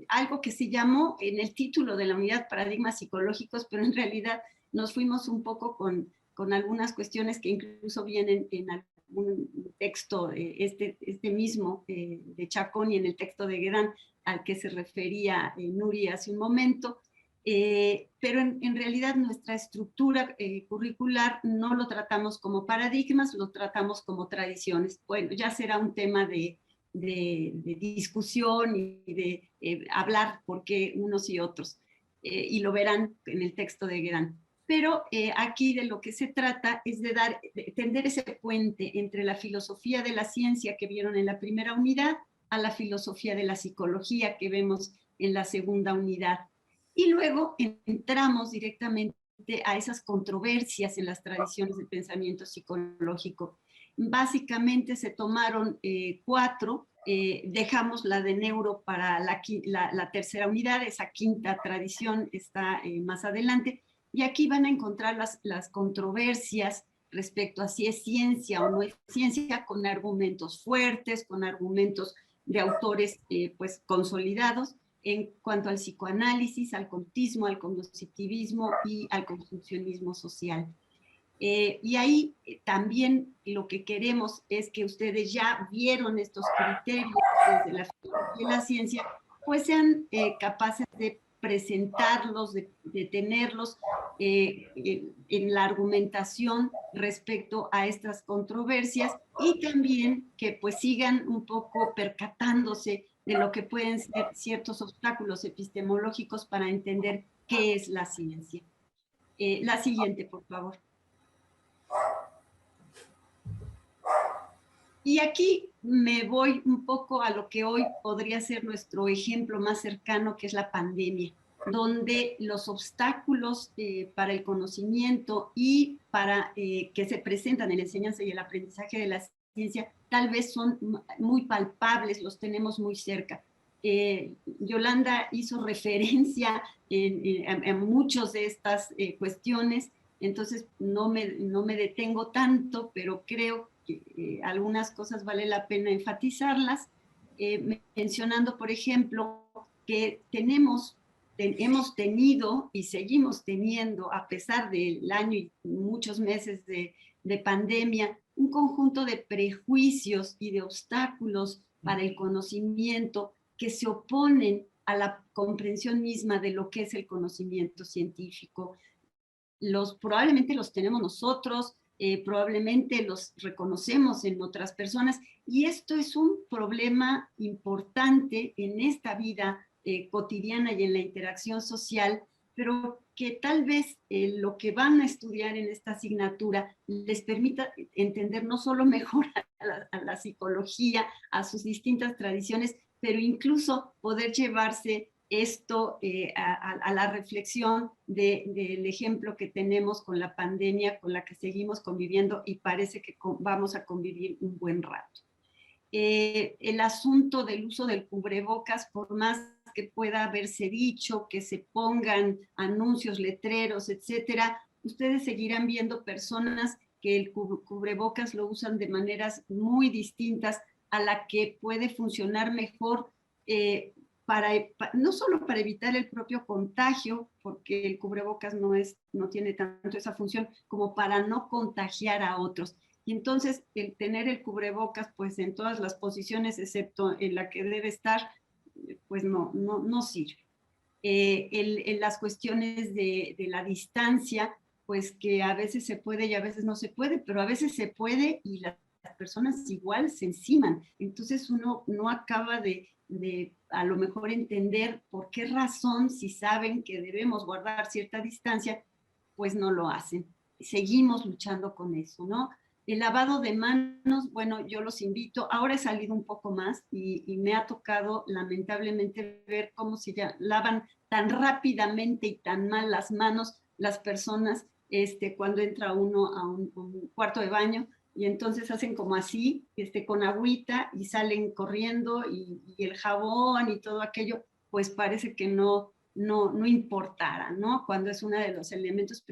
algo que se llamó en el título de la unidad paradigmas psicológicos, pero en realidad nos fuimos un poco con algunas cuestiones que incluso vienen en algún texto, este mismo de Chacón y en el texto de Guérin, al que se refería Nuri hace un momento, pero en realidad nuestra estructura curricular no lo tratamos como paradigmas, lo tratamos como tradiciones. Bueno, ya será un tema de discusión y de hablar por qué unos y otros, y lo verán en el texto de Guérin. Pero aquí de lo que se trata es de tender ese puente entre la filosofía de la ciencia que vieron en la primera unidad a la filosofía de la psicología que vemos en la segunda unidad. Y luego entramos directamente a esas controversias en las tradiciones del pensamiento psicológico. Básicamente se tomaron 4, dejamos la de neuro para la tercera unidad, esa quinta tradición está más adelante, y aquí van a encontrar las controversias respecto a si es ciencia o no es ciencia, con argumentos fuertes, con argumentos de autores pues consolidados en cuanto al psicoanálisis, al conductismo, al cognitivismo y al construccionismo social. Y ahí también lo que queremos es que ustedes ya vieron estos criterios desde la filosofía y la ciencia, pues sean capaces de presentarlos, de tenerlos en la argumentación respecto a estas controversias, y también que pues sigan un poco percatándose de lo que pueden ser ciertos obstáculos epistemológicos para entender qué es la ciencia. La siguiente, por favor. Y aquí me voy un poco a lo que hoy podría ser nuestro ejemplo más cercano, que es la pandemia, donde los obstáculos para el conocimiento y para que se presentan en la enseñanza y el aprendizaje de la ciencia tal vez son muy palpables, los tenemos muy cerca. Yolanda hizo referencia en muchas de estas cuestiones, entonces no me detengo tanto, pero creo que algunas cosas vale la pena enfatizarlas, mencionando, por ejemplo, que hemos tenido y seguimos teniendo, a pesar del año y muchos meses de pandemia, un conjunto de prejuicios y de obstáculos para el conocimiento que se oponen a la comprensión misma de lo que es el conocimiento científico. Probablemente los tenemos nosotros, probablemente los reconocemos en otras personas, y esto es un problema importante en esta vida cotidiana y en la interacción social, pero que tal vez lo que van a estudiar en esta asignatura les permita entender no solo mejor a la psicología, a sus distintas tradiciones, pero incluso poder llevarse esto a la reflexión del ejemplo que tenemos con la pandemia con la que seguimos conviviendo, y parece que vamos a convivir un buen rato. El asunto del uso del cubrebocas, por más que pueda haberse dicho, que se pongan anuncios, letreros, etcétera, ustedes seguirán viendo personas que el cubrebocas lo usan de maneras muy distintas a la que puede funcionar mejor no solo para evitar el propio contagio, porque el cubrebocas no tiene tanto esa función, como para no contagiar a otros. Y entonces el tener el cubrebocas pues en todas las posiciones, excepto en la que debe estar, pues no sirve. En las cuestiones de la distancia, pues que a veces se puede y a veces no se puede, pero a veces se puede y las personas igual se enciman. Entonces uno no acaba de a lo mejor entender por qué razón, si saben que debemos guardar cierta distancia, pues no lo hacen. Seguimos luchando con eso, ¿no? El lavado de manos, bueno, yo los invito, ahora he salido un poco más y me ha tocado lamentablemente ver cómo se lavan tan rápidamente y tan mal las manos las personas cuando entra uno a un cuarto de baño, y entonces hacen como así, con agüita, y salen corriendo, y el jabón y todo aquello, pues parece que no importara, ¿no? Cuando es uno de los elementos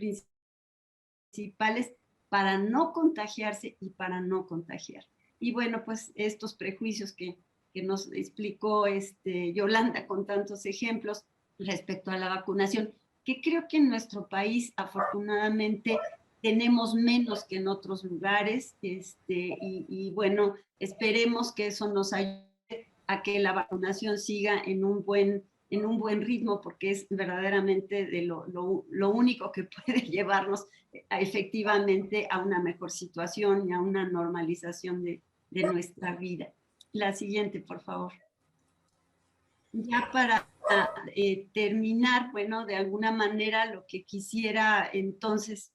principales para no contagiarse y para no contagiar. Y bueno, pues estos prejuicios que nos explicó Yolanda con tantos ejemplos respecto a la vacunación, que creo que en nuestro país afortunadamente tenemos menos que en otros lugares, y bueno, esperemos que eso nos ayude a que la vacunación siga en un buen ritmo, porque es verdaderamente de lo único que puede llevarnos efectivamente a una mejor situación y a una normalización de nuestra vida. La siguiente, por favor. Ya para terminar, bueno, de alguna manera lo que quisiera entonces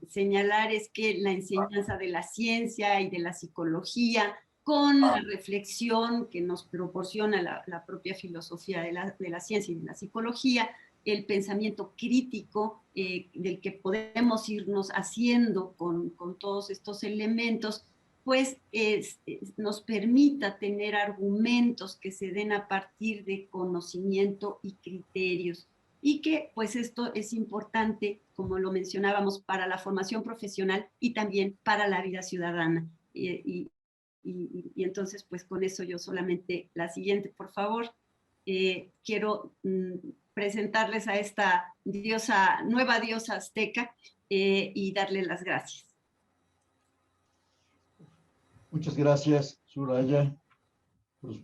señalar es que la enseñanza de la ciencia y de la psicología, con la reflexión que nos proporciona la propia filosofía de la ciencia y de la psicología, el pensamiento crítico del que podemos irnos haciendo con todos estos elementos, pues nos permita tener argumentos que se den a partir de conocimiento y criterios. y que pues esto es importante, como lo mencionábamos, para la formación profesional y también para la vida ciudadana. Y entonces pues con eso yo solamente, la siguiente por favor, quiero presentarles a esta diosa, nueva diosa azteca, y darle las gracias. Muchas gracias, Soraya. Pues,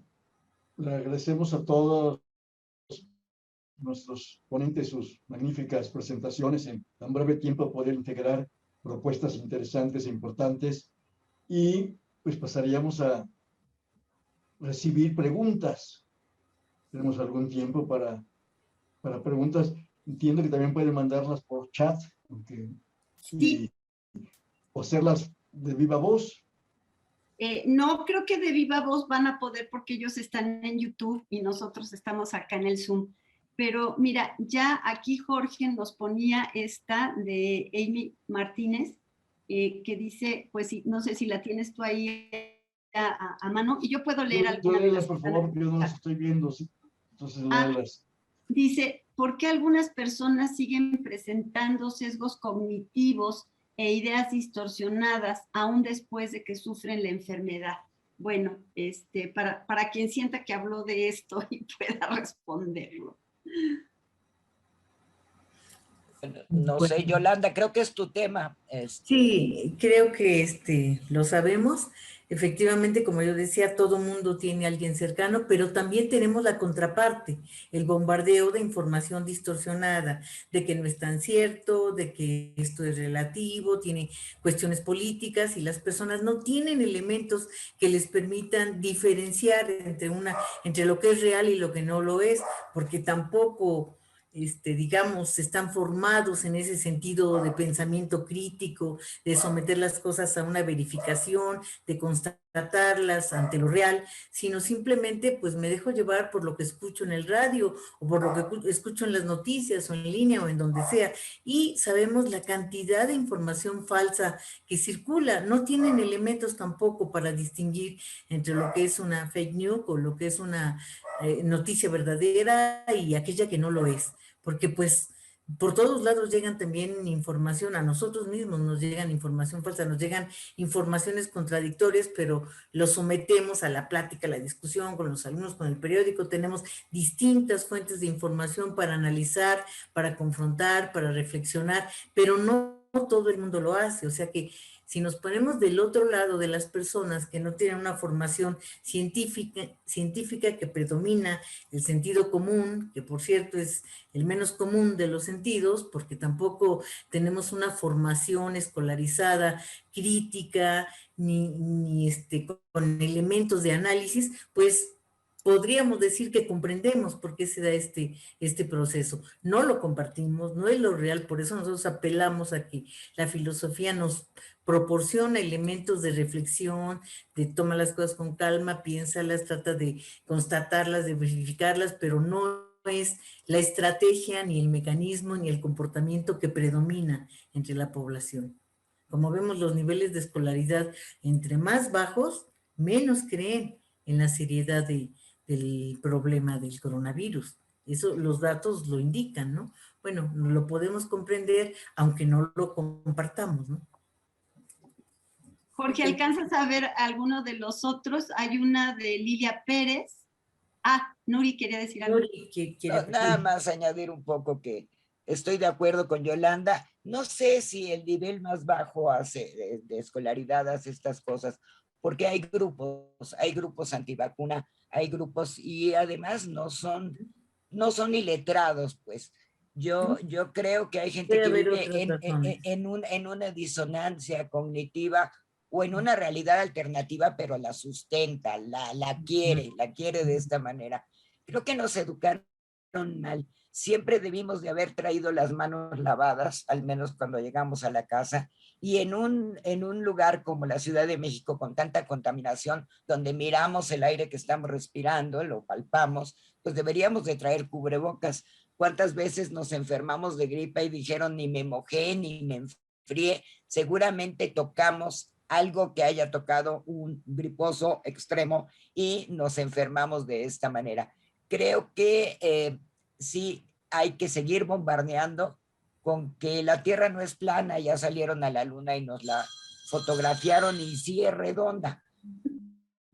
le agradecemos a todos nuestros ponentes sus magníficas presentaciones, en tan breve tiempo poder integrar propuestas interesantes e importantes, y pues pasaríamos a recibir preguntas. Tenemos algún tiempo para preguntas. Entiendo que también pueden mandarlas por chat, aunque, Sí. o hacerlas de viva voz. No creo que de viva voz van a poder porque ellos están en YouTube y nosotros estamos acá en el Zoom. Pero mira, ya aquí Jorge nos ponía esta de Amy Martínez, que dice, pues no sé si la tienes tú ahí a mano, y yo puedo leer algunas de las, por favor, yo no las estoy viendo, ¿sí? Entonces léelas. Dice, ¿por qué algunas personas siguen presentando sesgos cognitivos e ideas distorsionadas aún después de que sufren la enfermedad? Bueno, para quien sienta que habló de esto y pueda responderlo. No sé, Yolanda, creo que es tu tema. Sí, creo que lo sabemos. Efectivamente, como yo decía, todo mundo tiene a alguien cercano, pero también tenemos la contraparte, el bombardeo de información distorsionada, de que no es tan cierto, de que esto es relativo, tiene cuestiones políticas y las personas no tienen elementos que les permitan diferenciar entre lo que es real y lo que no lo es, porque tampoco digamos, están formados en ese sentido de pensamiento crítico, de someter las cosas a una verificación, de constatarlas ante lo real, sino simplemente pues me dejo llevar por lo que escucho en el radio o por lo que escucho en las noticias o en línea o en donde sea. Y sabemos la cantidad de información falsa que circula. No tienen elementos tampoco para distinguir entre lo que es una fake news o lo que es una noticia verdadera y aquella que no lo es. Porque pues por todos lados llegan también información, a nosotros mismos nos llegan información falsa, nos llegan informaciones contradictorias, pero lo sometemos a la plática, a la discusión con los alumnos, con el periódico, tenemos distintas fuentes de información para analizar, para confrontar, para reflexionar, pero no todo el mundo lo hace, o sea que si nos ponemos del otro lado de las personas que no tienen una formación científica que predomina el sentido común, que por cierto es el menos común de los sentidos, porque tampoco tenemos una formación escolarizada, crítica, ni con elementos de análisis, pues podríamos decir que comprendemos por qué se da este proceso. No lo compartimos, no es lo real, por eso nosotros apelamos a que la filosofía nos proporciona elementos de reflexión, de toma las cosas con calma, piénsalas, trata de constatarlas, de verificarlas, pero no es la estrategia, ni el mecanismo, ni el comportamiento que predomina entre la población. Como vemos, los niveles de escolaridad entre más bajos, menos creen en la seriedad del problema del coronavirus. Eso los datos lo indican, ¿no? Bueno, lo podemos comprender aunque no lo compartamos, ¿no? Jorge, ¿alcanzas a ver alguno de los otros? Hay una de Lilia Pérez. Nuri quería decir algo. Nuri nada más añadir un poco que estoy de acuerdo con Yolanda. No sé si el nivel más bajo hace de escolaridad hace estas cosas, porque hay grupos antivacuna, hay grupos y además no son iletrados, pues. Yo creo que hay gente que vive en una disonancia cognitiva o en una realidad alternativa, pero la sustenta, la quiere de esta manera. Creo que nos educaron mal. Siempre debimos de haber traído las manos lavadas, al menos cuando llegamos a la casa, y en un lugar como la Ciudad de México, con tanta contaminación, donde miramos el aire que estamos respirando, lo palpamos, pues deberíamos de traer cubrebocas. ¿Cuántas veces nos enfermamos de gripa y dijeron ni me mojé, ni me enfrié? Seguramente tocamos algo que haya tocado un griposo extremo y nos enfermamos de esta manera. Creo que sí, hay que seguir bombardeando con que la Tierra no es plana, ya salieron a la Luna y nos la fotografiaron y sí es redonda.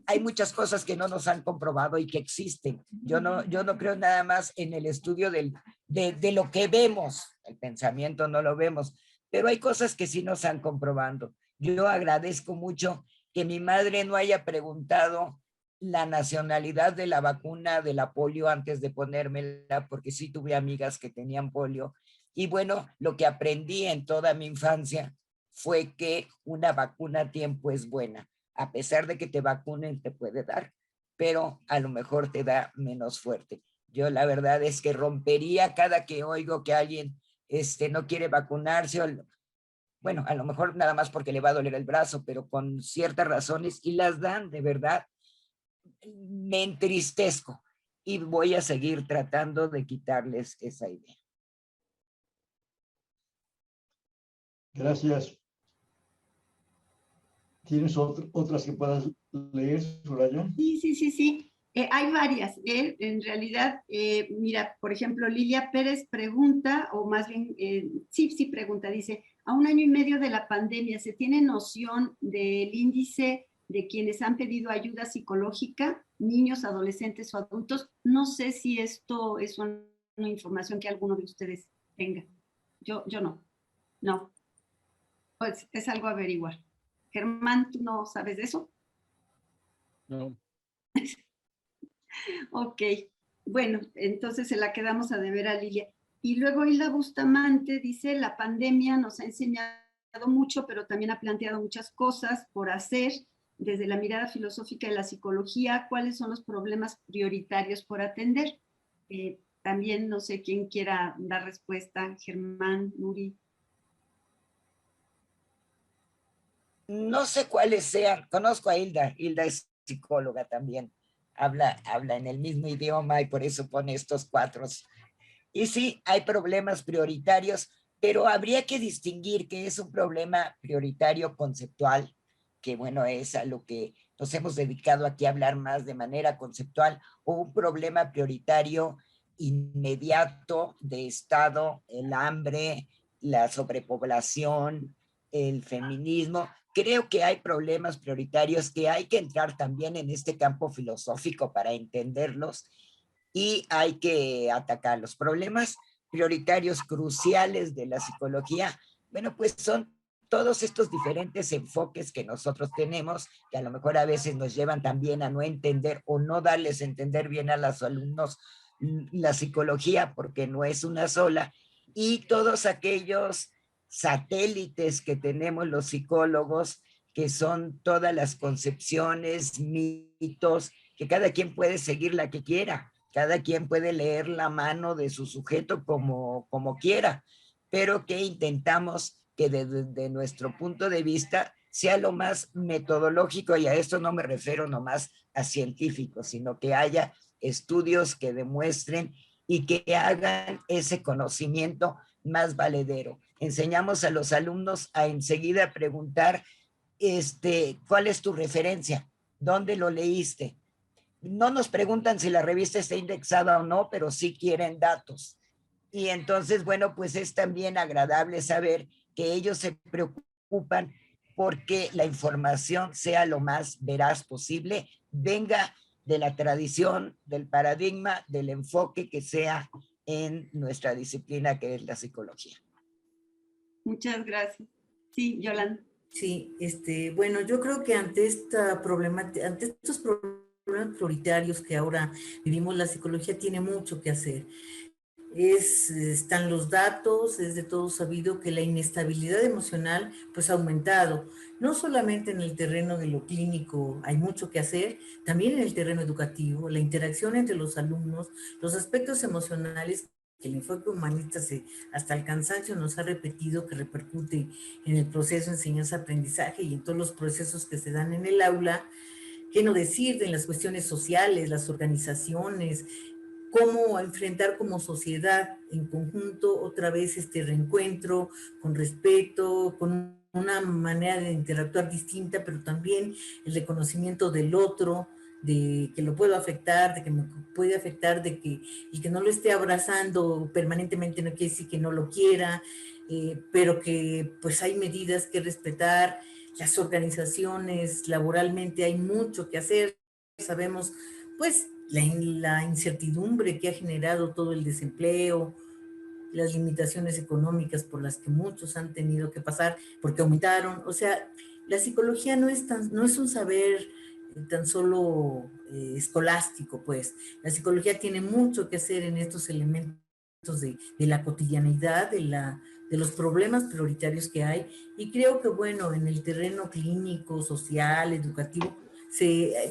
Hay muchas cosas que no nos han comprobado y que existen. Yo no creo nada más en el estudio de lo que vemos. El pensamiento no lo vemos, pero hay cosas que sí nos han comprobado. Yo agradezco mucho que mi madre no haya preguntado la nacionalidad de la vacuna de la polio antes de ponérmela, porque sí tuve amigas que tenían polio. Y bueno, lo que aprendí en toda mi infancia fue que una vacuna a tiempo es buena. A pesar de que te vacunen, te puede dar, pero a lo mejor te da menos fuerte. Yo la verdad es que rompería cada que oigo que alguien no quiere vacunarse, o, bueno, a lo mejor nada más porque le va a doler el brazo, pero con ciertas razones, y las dan, de verdad, me entristezco y voy a seguir tratando de quitarles esa idea. Gracias. ¿Tienes otras que puedas leer, Soraya? Sí. Hay varias. En realidad, mira, por ejemplo, Lilia Pérez pregunta, o más bien, sí pregunta, dice, a 1 año y medio de la pandemia, ¿se tiene noción del índice de quienes han pedido ayuda psicológica, niños, adolescentes o adultos? No sé si esto es una información que alguno de ustedes tenga. Yo no. Pues es algo a averiguar. Germán, ¿tú no sabes de eso? No. Ok, bueno, entonces se la quedamos a deber a Lilia. Y luego Hilda Bustamante dice, la pandemia nos ha enseñado mucho, pero también ha planteado muchas cosas por hacer. Desde la mirada filosófica de la psicología, ¿cuáles son los problemas prioritarios por atender? También no sé quién quiera dar respuesta, Germán, Nuri. No sé cuáles sean, conozco a Hilda es psicóloga también, habla en el mismo idioma y por eso pone estos 4. Y sí, hay problemas prioritarios, pero habría que distinguir que es un problema prioritario conceptual, que bueno, es a lo que nos hemos dedicado aquí a hablar más de manera conceptual, o un problema prioritario inmediato de Estado, el hambre, la sobrepoblación, el feminismo. Creo que hay problemas prioritarios que hay que entrar también en este campo filosófico para entenderlos y hay que atacar los problemas prioritarios cruciales de la psicología. Bueno, pues son todos estos diferentes enfoques que nosotros tenemos, que a lo mejor a veces nos llevan también a no entender o no darles a entender bien a los alumnos la psicología, porque no es una sola, y todos aquellos satélites que tenemos los psicólogos, que son todas las concepciones, mitos, que cada quien puede seguir la que quiera, cada quien puede leer la mano de su sujeto como quiera, pero que intentamos que desde nuestro punto de vista sea lo más metodológico, y a esto no me refiero nomás a científicos, sino que haya estudios que demuestren y que hagan ese conocimiento más valedero. Enseñamos a los alumnos a enseguida preguntar, ¿cuál es tu referencia? ¿Dónde lo leíste? No nos preguntan si la revista está indexada o no, pero sí quieren datos. Y entonces, bueno, pues es también agradable saber que ellos se preocupan porque la información sea lo más veraz posible, venga de la tradición, del paradigma, del enfoque que sea en nuestra disciplina, que es la psicología. Muchas gracias. Sí, Yolanda. Sí, bueno, yo creo que ante esta problemática, ante estos problemas prioritarios que ahora vivimos, la psicología tiene mucho que hacer. Están los datos, es de todo sabido que la inestabilidad emocional pues ha aumentado, no solamente en el terreno de lo clínico hay mucho que hacer, también en el terreno educativo, la interacción entre los alumnos, los aspectos emocionales que el enfoque humanista hasta el cansancio nos ha repetido que repercute en el proceso de enseñanza-aprendizaje y en todos los procesos que se dan en el aula. ¿Qué no decir de las cuestiones sociales, las organizaciones? Cómo enfrentar como sociedad en conjunto otra vez este reencuentro con respeto, con una manera de interactuar distinta, pero también el reconocimiento del otro, de que lo puedo afectar, de que me puede afectar, de que el que no lo esté abrazando permanentemente no quiere decir que no lo quiera, pero que pues hay medidas que respetar. Las organizaciones laboralmente hay mucho que hacer. Sabemos pues la incertidumbre que ha generado todo el desempleo, las limitaciones económicas por las que muchos han tenido que pasar porque aumentaron. O sea, la psicología no es un saber tan solo escolástico, pues. La psicología tiene mucho que hacer en estos elementos de la cotidianidad, de los problemas prioritarios que hay. Y creo que, bueno, en el terreno clínico, social, educativo,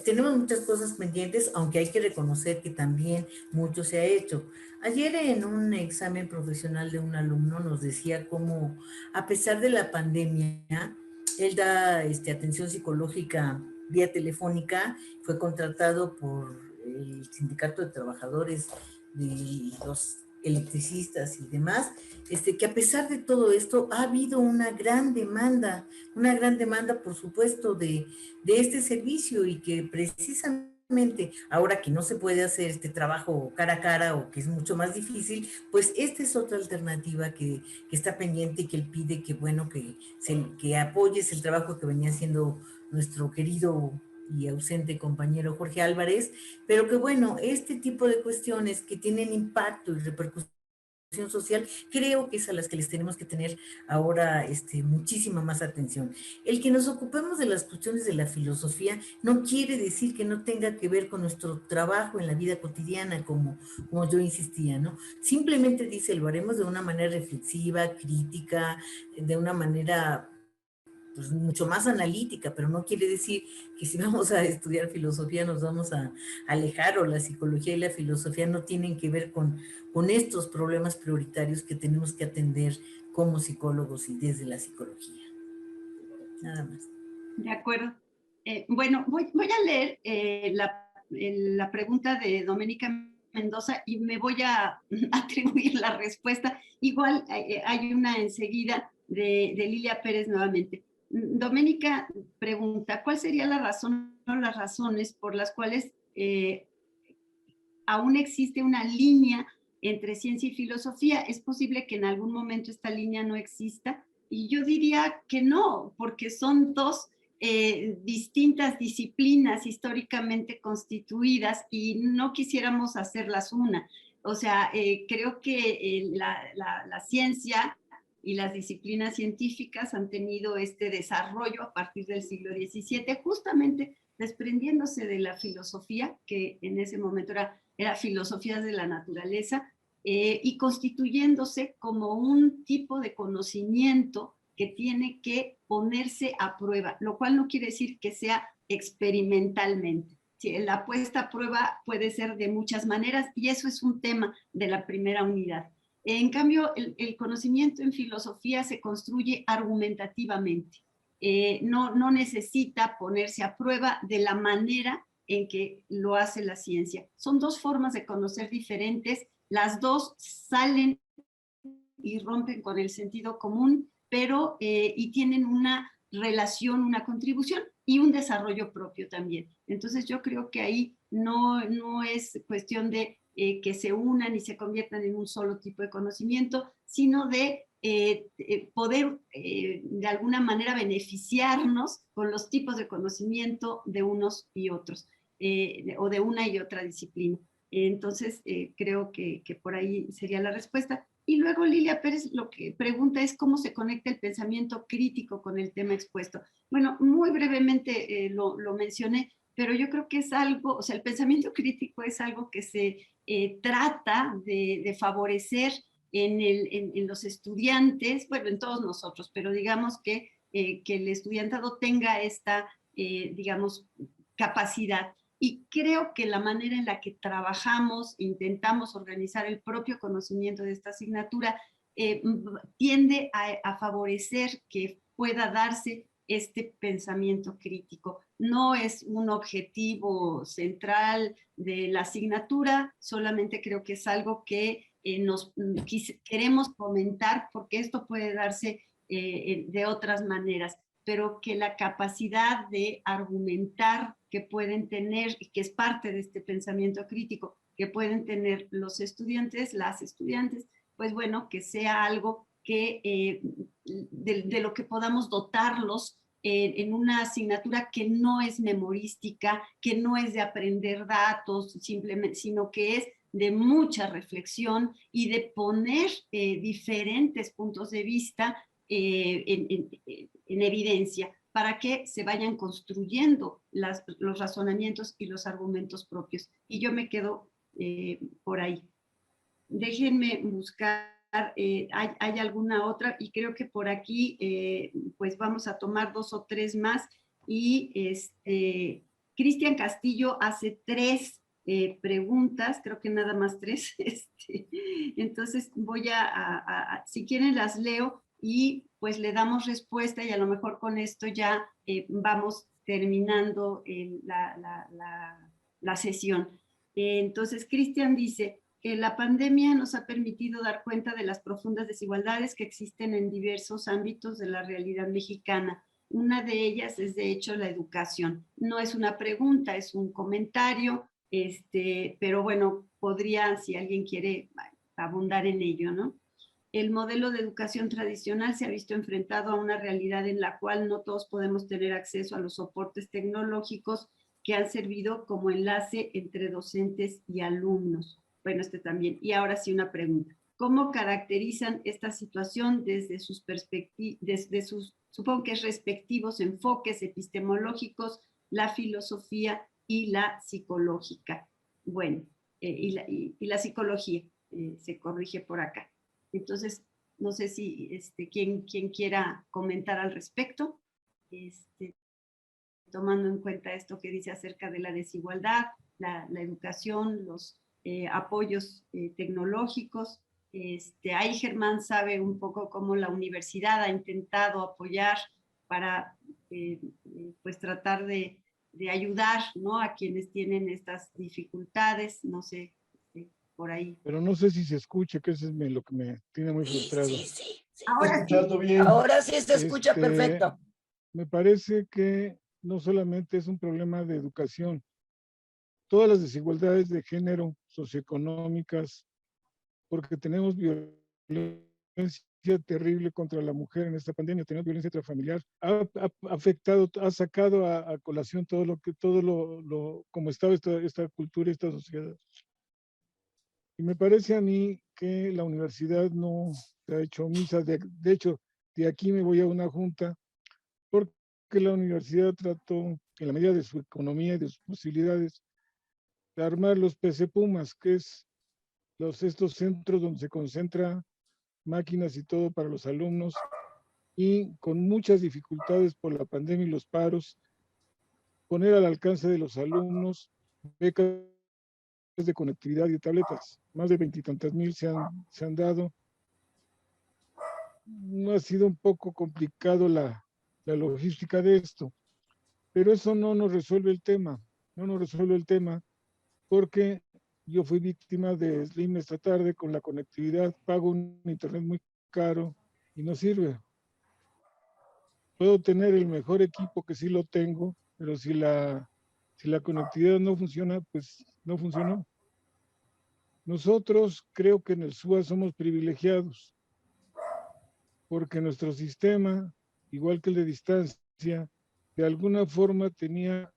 tenemos muchas cosas pendientes, aunque hay que reconocer que también mucho se ha hecho. Ayer en un examen profesional de un alumno nos decía cómo, a pesar de la pandemia, él da atención psicológica vía telefónica, fue contratado por el Sindicato de Trabajadores de los electricistas y demás, que a pesar de todo esto ha habido una gran demanda, por supuesto, de este servicio, y que precisamente ahora que no se puede hacer este trabajo cara a cara, o que es mucho más difícil, pues esta es otra alternativa que está pendiente, y que él pide que, bueno, que apoyes el trabajo que venía haciendo nuestro querido y ausente compañero Jorge Álvarez, pero que, bueno, este tipo de cuestiones que tienen impacto y repercusión social, creo que es a las que les tenemos que tener ahora muchísima más atención. El que nos ocupemos de las cuestiones de la filosofía no quiere decir que no tenga que ver con nuestro trabajo en la vida cotidiana, como yo insistía, ¿no? Simplemente dice, lo haremos de una manera reflexiva, crítica, de una manera pues mucho más analítica, pero no quiere decir que si vamos a estudiar filosofía nos vamos a alejar, o la psicología y la filosofía no tienen que ver con estos problemas prioritarios que tenemos que atender como psicólogos y desde la psicología. Nada más. De acuerdo. Bueno, voy a leer la pregunta de Doménica Mendoza y me voy a atribuir la respuesta. Igual hay una enseguida de Lilia Pérez nuevamente. Doménica pregunta, ¿cuál sería la razón o las razones por las cuales aún existe una línea entre ciencia y filosofía? ¿Es posible que en algún momento esta línea no exista? Y yo diría que no, porque son dos distintas disciplinas históricamente constituidas y no quisiéramos hacerlas una. O sea, creo que la ciencia y las disciplinas científicas han tenido este desarrollo a partir del siglo XVII, justamente desprendiéndose de la filosofía, que en ese momento era filosofías de la naturaleza, y constituyéndose como un tipo de conocimiento que tiene que ponerse a prueba, lo cual no quiere decir que sea experimentalmente. Sí, la puesta a prueba puede ser de muchas maneras y eso es un tema de la primera unidad. En cambio, el conocimiento en filosofía se construye argumentativamente. No necesita ponerse a prueba de la manera en que lo hace la ciencia. Son dos formas de conocer diferentes, las dos salen y rompen con el sentido común, pero y tienen una relación, una contribución y un desarrollo propio también. Entonces yo creo que ahí no es cuestión de que se unan y se conviertan en un solo tipo de conocimiento, sino de poder de alguna manera beneficiarnos con los tipos de conocimiento de unos y otros, o de una y otra disciplina. Entonces, creo que por ahí sería la respuesta. Y luego Lilia Pérez lo que pregunta es cómo se conecta el pensamiento crítico con el tema expuesto. Bueno, muy brevemente lo mencioné, pero yo creo que es algo, o sea, el pensamiento crítico es algo que se trata de favorecer en los estudiantes, bueno, en todos nosotros, pero digamos que el estudiantado tenga esta, digamos, capacidad. Y creo que la manera en la que trabajamos, intentamos organizar el propio conocimiento de esta asignatura, tiende a favorecer que pueda darse este pensamiento crítico. No es un objetivo central de la asignatura, solamente creo que es algo que queremos fomentar porque esto puede darse de otras maneras. pero que la capacidad de argumentar que pueden tener, y que es parte de este pensamiento crítico, que pueden tener los estudiantes, las estudiantes, pues bueno, que sea algo que de lo que podamos dotarlos en una asignatura que no es memorística, que no es de aprender datos simplemente, sino que es de mucha reflexión y de poner diferentes puntos de vista en evidencia para que se vayan construyendo los razonamientos y los argumentos propios. Y yo me quedo por ahí. Déjenme buscar, hay alguna otra, y creo que por aquí pues vamos a tomar 2 o 3 más. Y Cristian Castillo hace 3 preguntas, creo que nada más 3. Entonces voy si quieren las leo y pues le damos respuesta, y a lo mejor con esto ya vamos terminando la sesión. Entonces, Cristian dice que la pandemia nos ha permitido dar cuenta de las profundas desigualdades que existen en diversos ámbitos de la realidad mexicana. Una de ellas es, de hecho, la educación. No es una pregunta, es un comentario, pero bueno, podría, si alguien quiere, abundar en ello, ¿no? El modelo de educación tradicional se ha visto enfrentado a una realidad en la cual no todos podemos tener acceso a los soportes tecnológicos que han servido como enlace entre docentes y alumnos. Bueno, también. Y ahora sí una pregunta. ¿Cómo caracterizan esta situación desde sus perspectivas, desde sus, supongo que respectivos enfoques epistemológicos, la filosofía y la psicológica? Bueno, y la psicología, se corrige por acá. Entonces, no sé si quien quiera comentar al respecto, tomando en cuenta esto que dice acerca de la desigualdad, la educación, los apoyos tecnológicos. Ahí Germán sabe un poco cómo la universidad ha intentado apoyar para pues tratar de ayudar, ¿no?, a quienes tienen estas dificultades, no sé, por ahí. Pero no sé si se escucha, que eso es lo que me tiene muy frustrado. Sí. Ahora sí. Bien. Ahora sí se escucha perfecto. Me parece que no solamente es un problema de educación, todas las desigualdades de género, socioeconómicas, porque tenemos violencia terrible contra la mujer en esta pandemia, tenemos violencia intrafamiliar, ha afectado, ha sacado a colación todo como estaba esta cultura y esta sociedad. Y me parece a mí que la universidad no se ha hecho omisa. De hecho, de aquí me voy a una junta porque la universidad trató, en la medida de su economía y de sus posibilidades, de armar los PC Pumas, que es estos centros donde se concentra máquinas y todo para los alumnos, y con muchas dificultades por la pandemia y los paros, poner al alcance de los alumnos becas de conectividad y tabletas. Más de 20 y tantas mil se han dado. No ha sido un poco complicado la logística de esto, pero eso no nos resuelve el tema, porque yo fui víctima de Slim esta tarde con la conectividad, pago un internet muy caro y no sirve. Puedo tener el mejor equipo, que sí lo tengo, pero si la conectividad no funciona, pues no funcionó. Nosotros creo que en el SUA somos privilegiados, porque nuestro sistema, igual que el de distancia, de alguna forma tenía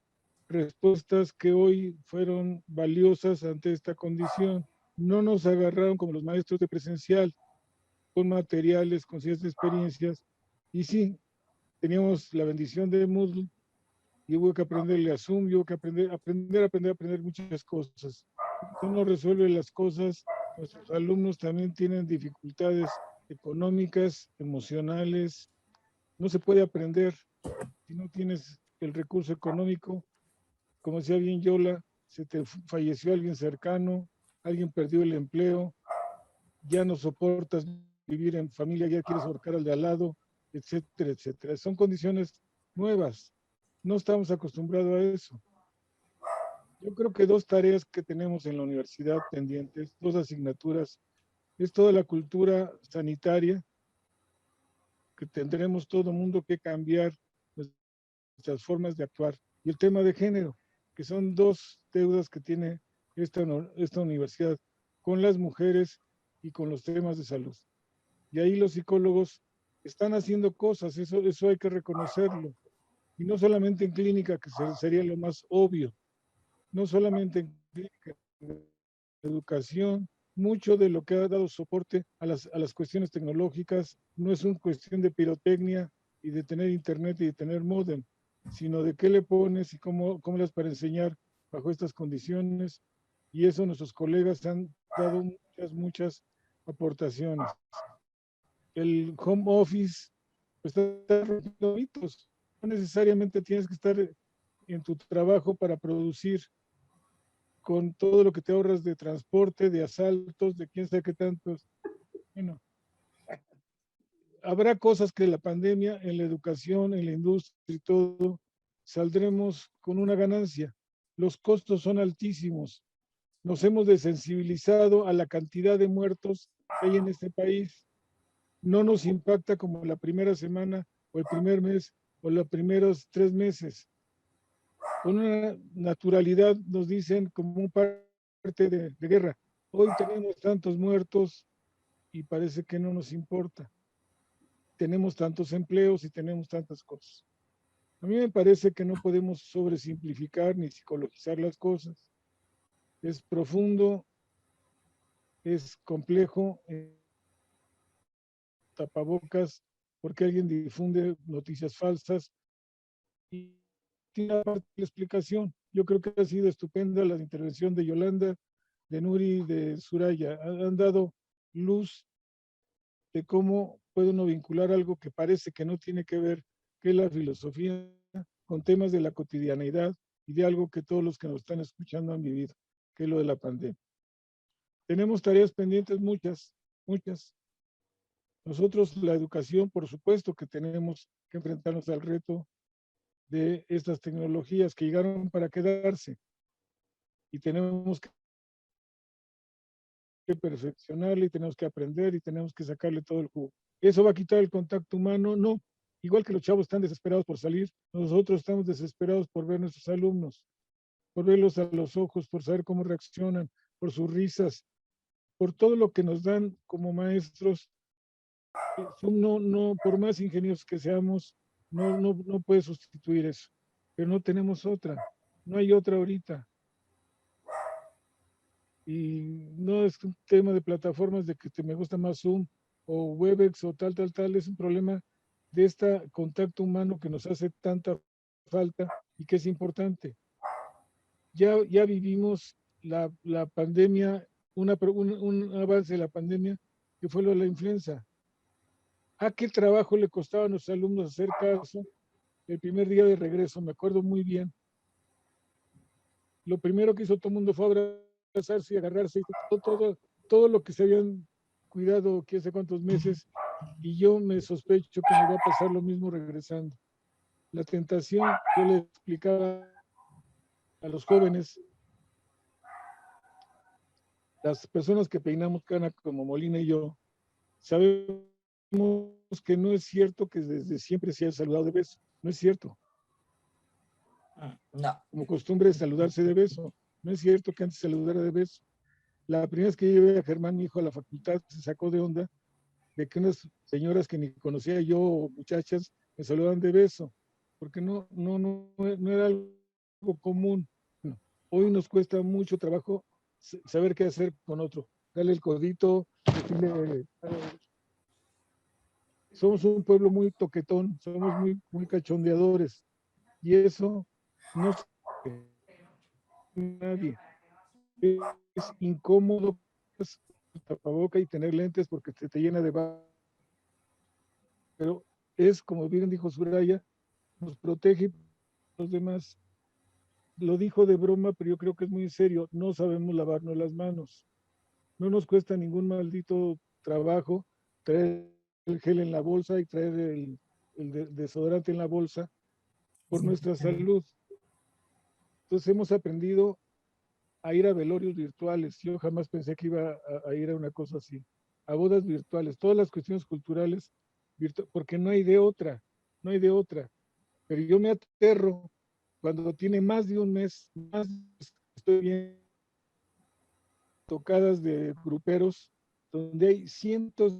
respuestas que hoy fueron valiosas ante esta condición. No nos agarraron como los maestros de presencial, con materiales, con ciertas experiencias, y sí, teníamos la bendición de Moodle, y hubo que aprenderle a Zoom, y hubo que aprender muchas cosas. Eso no resuelve las cosas. Nuestros alumnos también tienen dificultades económicas, emocionales. No se puede aprender si no tienes el recurso económico. Como decía bien Yola, se te falleció alguien cercano, alguien perdió el empleo, ya no soportas vivir en familia, ya quieres ahorcar al de al lado, etcétera, etcétera. Son condiciones nuevas. No estamos acostumbrados a eso. Yo creo que 2 tareas que tenemos en la universidad pendientes, 2 asignaturas, es toda la cultura sanitaria, que tendremos todo mundo que cambiar nuestras formas de actuar. Y el tema de género, que son dos deudas que tiene esta universidad con las mujeres y con los temas de salud. Y ahí los psicólogos están haciendo cosas, eso hay que reconocerlo. Y no solamente en clínica, que sería lo más obvio, no solamente en clínica, en educación, mucho de lo que ha dado soporte a las cuestiones tecnológicas no es una cuestión de pirotecnia y de tener internet y de tener módem, sino de qué le pones y cómo las para enseñar bajo estas condiciones. Y eso nuestros colegas han dado muchas aportaciones. El home office pues, está rompiendo mitos. No necesariamente tienes que estar en tu trabajo para producir, con todo lo que te ahorras de transporte, de asaltos, de quién sabe qué tantos. Bueno, habrá cosas que la pandemia, en la educación, en la industria y todo, saldremos con una ganancia. Los costos son altísimos. Nos hemos desensibilizado a la cantidad de muertos que hay en este país. No nos impacta como la primera semana o el primer mes o los primeros 3 meses. Con una naturalidad nos dicen como un parte de guerra. Hoy tenemos tantos muertos y parece que no nos importa. Tenemos tantos empleos y tenemos tantas cosas. A mí me parece que no podemos sobresimplificar ni psicologizar las cosas. Es profundo, es complejo, tapabocas, porque alguien difunde noticias falsas y tiene parte de la explicación. Yo creo que ha sido estupenda la intervención de Yolanda, de Nuri, de Suraya. Han dado luz de cómo puede uno vincular algo que parece que no tiene que ver, que es la filosofía, con temas de la cotidianeidad y de algo que todos los que nos están escuchando han vivido, que es lo de la pandemia. Tenemos tareas pendientes muchas. Nosotros, la educación, por supuesto que tenemos que enfrentarnos al reto de estas tecnologías que llegaron para quedarse y tenemos que perfeccionarle y tenemos que aprender y tenemos que sacarle todo el jugo. ¿Eso va a quitar el contacto humano? No. Igual que los chavos están desesperados por salir, nosotros estamos desesperados por ver a nuestros alumnos, por verlos a los ojos, por saber cómo reaccionan, por sus risas, por todo lo que nos dan como maestros. No, por más ingeniosos que seamos, no puede sustituir eso. Pero no tenemos otra, no hay otra ahorita. Y no es un tema de plataformas de que me gusta más Zoom o Webex o tal, es un problema de este contacto humano que nos hace tanta falta y que es importante. Ya vivimos la pandemia, un avance de la pandemia que fue lo de la influenza. ¿A qué trabajo le costaba a nuestros alumnos hacer caso el primer día de regreso? Me acuerdo muy bien. Lo primero que hizo todo el mundo fue abrazarse y agarrarse, todo lo que se habían cuidado que hace cuántos meses, y yo me sospecho que me va a pasar lo mismo regresando. La tentación, yo le explicaba a los jóvenes, las personas que peinamos cana como Molina y yo, sabemos que no es cierto que desde siempre se haya saludado de beso, no es cierto. No. Como costumbre es saludarse de beso, no es cierto que antes saludara de beso. La primera vez que llevé a Germán, mi hijo, a la facultad, se sacó de onda de que unas señoras que ni conocía yo, o muchachas, me saludaban de beso, porque no era algo común. No. Hoy nos cuesta mucho trabajo saber qué hacer con otro, darle el codito, decirle, somos un pueblo muy toquetón, somos muy cachondeadores, y eso no se nadie. Es incómodo tapaboca y tener lentes porque te llena de barro. Pero es, como bien dijo Suraya, nos protege a los demás. Lo dijo de broma, pero yo creo que es muy serio. No sabemos lavarnos las manos. No nos cuesta ningún maldito trabajo traer el gel en la bolsa y traer el desodorante en la bolsa por nuestra salud. Entonces hemos aprendido a ir a velorios virtuales. Yo jamás pensé que iba a ir a una cosa así. A bodas virtuales, todas las cuestiones culturales, porque no hay de otra. pero yo me aterro cuando tiene más de un mes, estoy viendo tocadas de gruperos donde hay cientos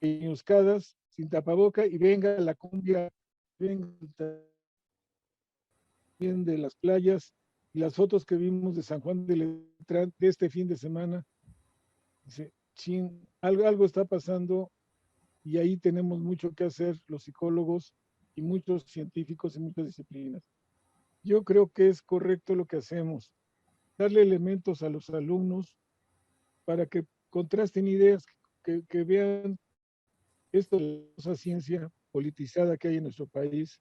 de ñuscadas sin tapaboca y venga la cumbia, venga también de las playas y las fotos que vimos de San Juan de Letrán de este fin de semana. Dice, chin, algo está pasando y ahí tenemos mucho que hacer los psicólogos y muchos científicos y muchas disciplinas. Yo creo que es correcto lo que hacemos, darle elementos a los alumnos para que contrasten ideas, que vean esto, esa ciencia politizada que hay en nuestro país.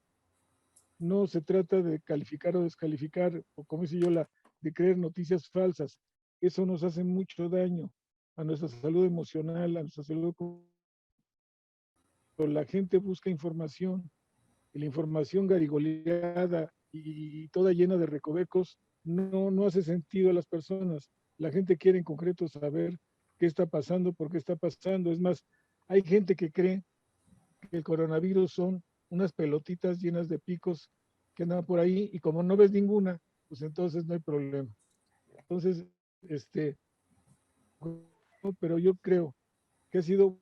No se trata de calificar o descalificar, o como dice yo, de creer noticias falsas. Eso nos hace mucho daño a nuestra salud emocional, a nuestra salud. La gente busca información, y la información garigoleada y toda llena de recovecos no hace sentido a las personas. La gente quiere en concreto saber qué está pasando, por qué está pasando. Es más, hay gente que cree que el coronavirus son unas pelotitas llenas de picos que andan por ahí y como no ves ninguna, pues entonces no hay problema. Entonces, pero yo creo que ha sido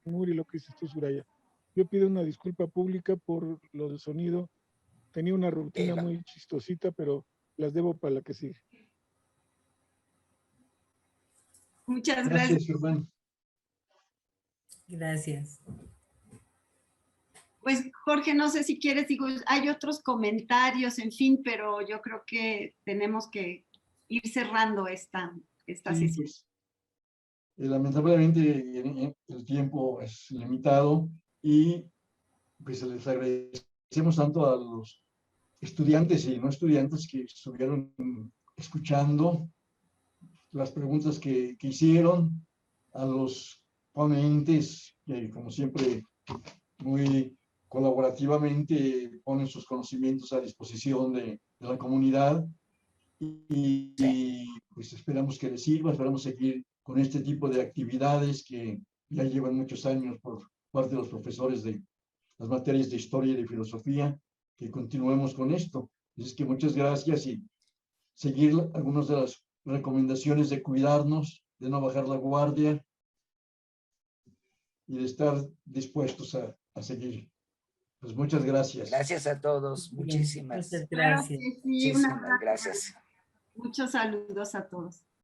Muri lo que dices tú, Suraya. Yo pido una disculpa pública por lo del sonido. Tenía una rutina muy chistosita, pero las debo para la que sigue. Muchas gracias. Germán. Gracias. Pues Jorge, no sé si quieres, digo, hay otros comentarios, en fin, pero yo creo que tenemos que ir cerrando esta sesión. Pues, lamentablemente el tiempo es limitado y pues les agradecemos tanto a los estudiantes y no estudiantes que estuvieron escuchando las preguntas que hicieron, a los ponentes que como siempre muy colaborativamente ponen sus conocimientos a disposición de la comunidad y pues esperamos que les sirva, esperamos seguir con este tipo de actividades que ya llevan muchos años por parte de los profesores de las materias de historia y de filosofía, que continuemos con esto. Así que muchas gracias y seguir algunas de las recomendaciones de cuidarnos, de no bajar la guardia y de estar dispuestos a seguir. Pues muchas gracias. Gracias a todos, muchísimas. Muchas gracias. Claro que sí, Muchísimas gracias. Muchos saludos a todos.